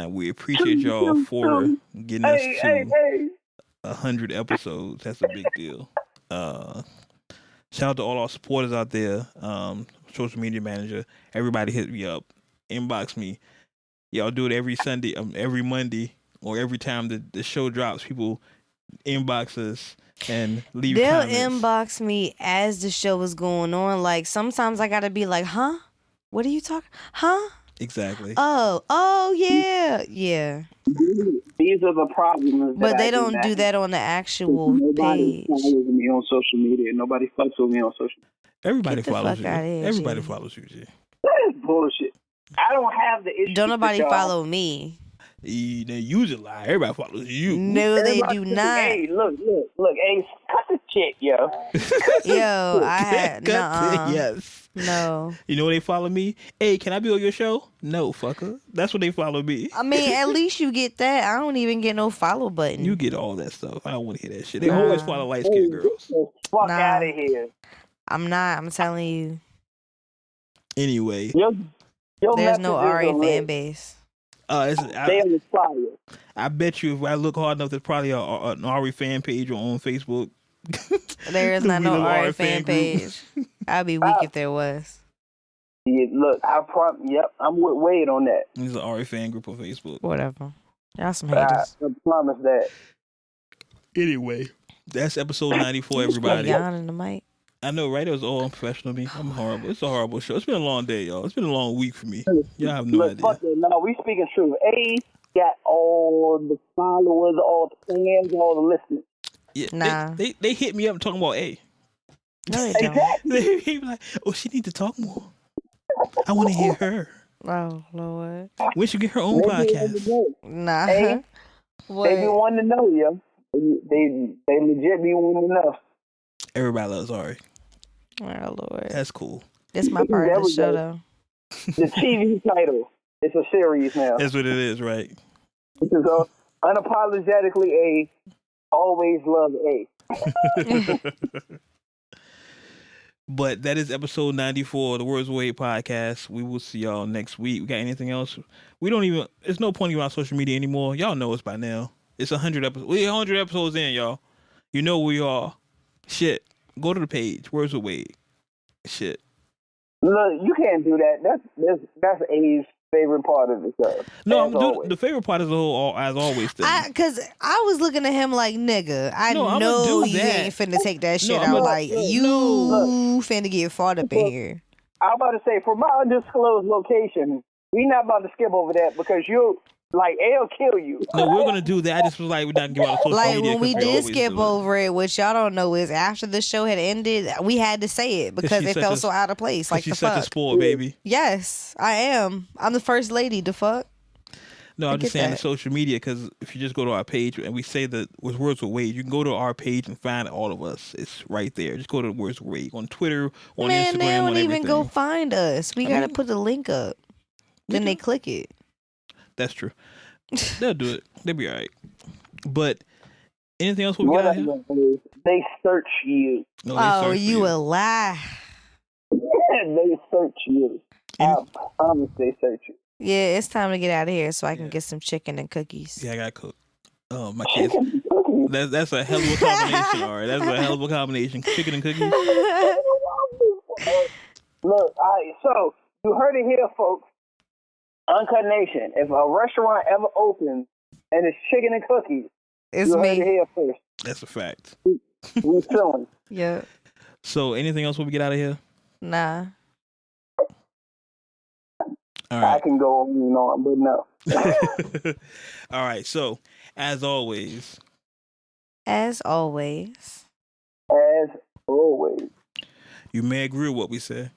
We appreciate y'all for getting us to 100 episodes. That's a big deal. Shout out to all our supporters out there. Social media manager. Everybody hit me up. Inbox me. Y'all do it every Sunday, every Monday, or every time the show drops. People inbox us and leave comments. They'll inbox me as the show is going on. Like, sometimes I gotta be like, huh? What are you talking? Huh? Exactly. Oh, yeah. Yeah. These are the problems. But they don't do that on the actual Nobody page. follows me on social media. Nobody fucks with me on social media. Everybody Get the follows fuck you. outta here, Everybody G. follows you, G. That is bullshit. I don't have the issue. Don't nobody with y'all. follow me. They use it lie. Everybody follows you. No, they Everybody- do not. Hey, look. Hey, cut the shit, yo. Yo, I had nuh-uh. Yes. No. You know when they follow me? Hey, can I be on your show? No, fucker. That's when they follow me. I mean, at least you get that. I don't even get no follow button. You get all that stuff. I don't want to hear that shit. They always follow light skinned girls. Fuck Nah. out of here. I'm not. I'm telling you. Anyway, Your There's no messages Ari are fan lit. base. They are fire. I bet you if I look hard enough, there's probably an Ari fan page on Facebook. There is The not no Little Ari Ari fan group. page. I'd be weak if there was. Yeah, look, I'm with Wade on that. There's an Ari fan group on Facebook. Whatever. Y'all some I haters. promise that. Anyway, that's episode 94, everybody. Yawn in the mic. I know, right? It was all unprofessional of me. I'm horrible. It's a horrible show. It's been a long day, y'all. It's been a long week for me. Y'all have no Look, idea. fuck it. No, we speaking truth. A got all the followers, all the fans, all the listeners. Yeah, Nah. they hit me up talking about A. No, they don't. Exactly. They be like, oh, she need to talk more. I want to hear her. Oh, Lord. When she get her own podcast. Nah. Hey, What? they be wanting to know, yo. They legit be wanting to know. Everybody loves Ari. Oh, Lord. That's cool. This my part There of the we show, go. though. The TV title. It's a series now. That's what it is, right? This is unapologetically A. Always love A. But that is episode 94 of the WordsWithWade podcast. We will see y'all next week. We got anything else? We don't even, there's no point even on social media anymore. Y'all know us by now. It's 100 episodes. We're 100 episodes in, y'all. You know where we are. Shit. Go to the page. WordsWithWade. Shit. Look, you can't do that. That's A's favorite part of the show. No, As I'm doing always. the favorite part is the whole, as always, thing. Because I was looking at him like, nigga, I No, I'ma know do you that. ain't finna take that shit I'ma- out. Like, you No. finna get fought up in here. I'm about to say, for my undisclosed location, we not about to skip over that because Like, it'll kill you. No, we're gonna do that. I just was like, we're not gonna give out the social Like media. when we 'cause did always skip do it. over it, what y'all don't know is after the show had ended, we had to say it because she's it such felt a- so out of place. Like the She's such a fuck. spoiled baby. Yes, I am. I'm the first lady. The fuck. No, I I'm just get saying the that. social media, because if you just go to our page and we say that with Words with Wade, you can go to our page and find all of us. It's right there. Just go to Words with Wade on Twitter, on Man, Instagram, they don't on even everything. go find us. We gotta put the link up. Then they click it. That's true. They'll do it. They'll be all right. But anything else we got here? Whatever. They search you. No, they Oh, search for you a lie. They search you. I promise they search you. Yeah, it's time to get out of here so I can get some chicken and cookies. Yeah, I got cooked. Oh, my kids. That's a hell of a combination, all right. That's a hell of a combination. Chicken and cookies. Look, all right, so you heard it here, folks. Uncut Nation. If a restaurant ever opens and it's chicken and cookies, It's you heard it me. here first. That's a fact. We chilling. Yeah. So anything else when we get out of here? Nah. All I right. can go on and on, but no. All right. So, as always, As always. As always. you may agree with what we said.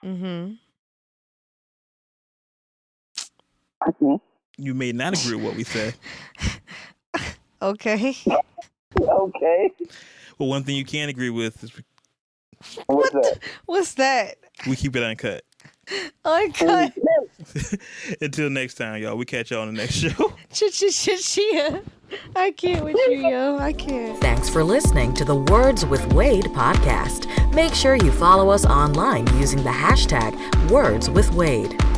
Mm-hmm. You may not agree with what we said. Okay. Okay. But one thing you can agree with is What's that? What's that? we keep it uncut. Uncut. Until next time, y'all. We catch y'all on the next show. Chia. I can't with you, yo. I can't. Thanks for listening to the Words with Wade podcast. Make sure you follow us online using the hashtag WordsWithWade.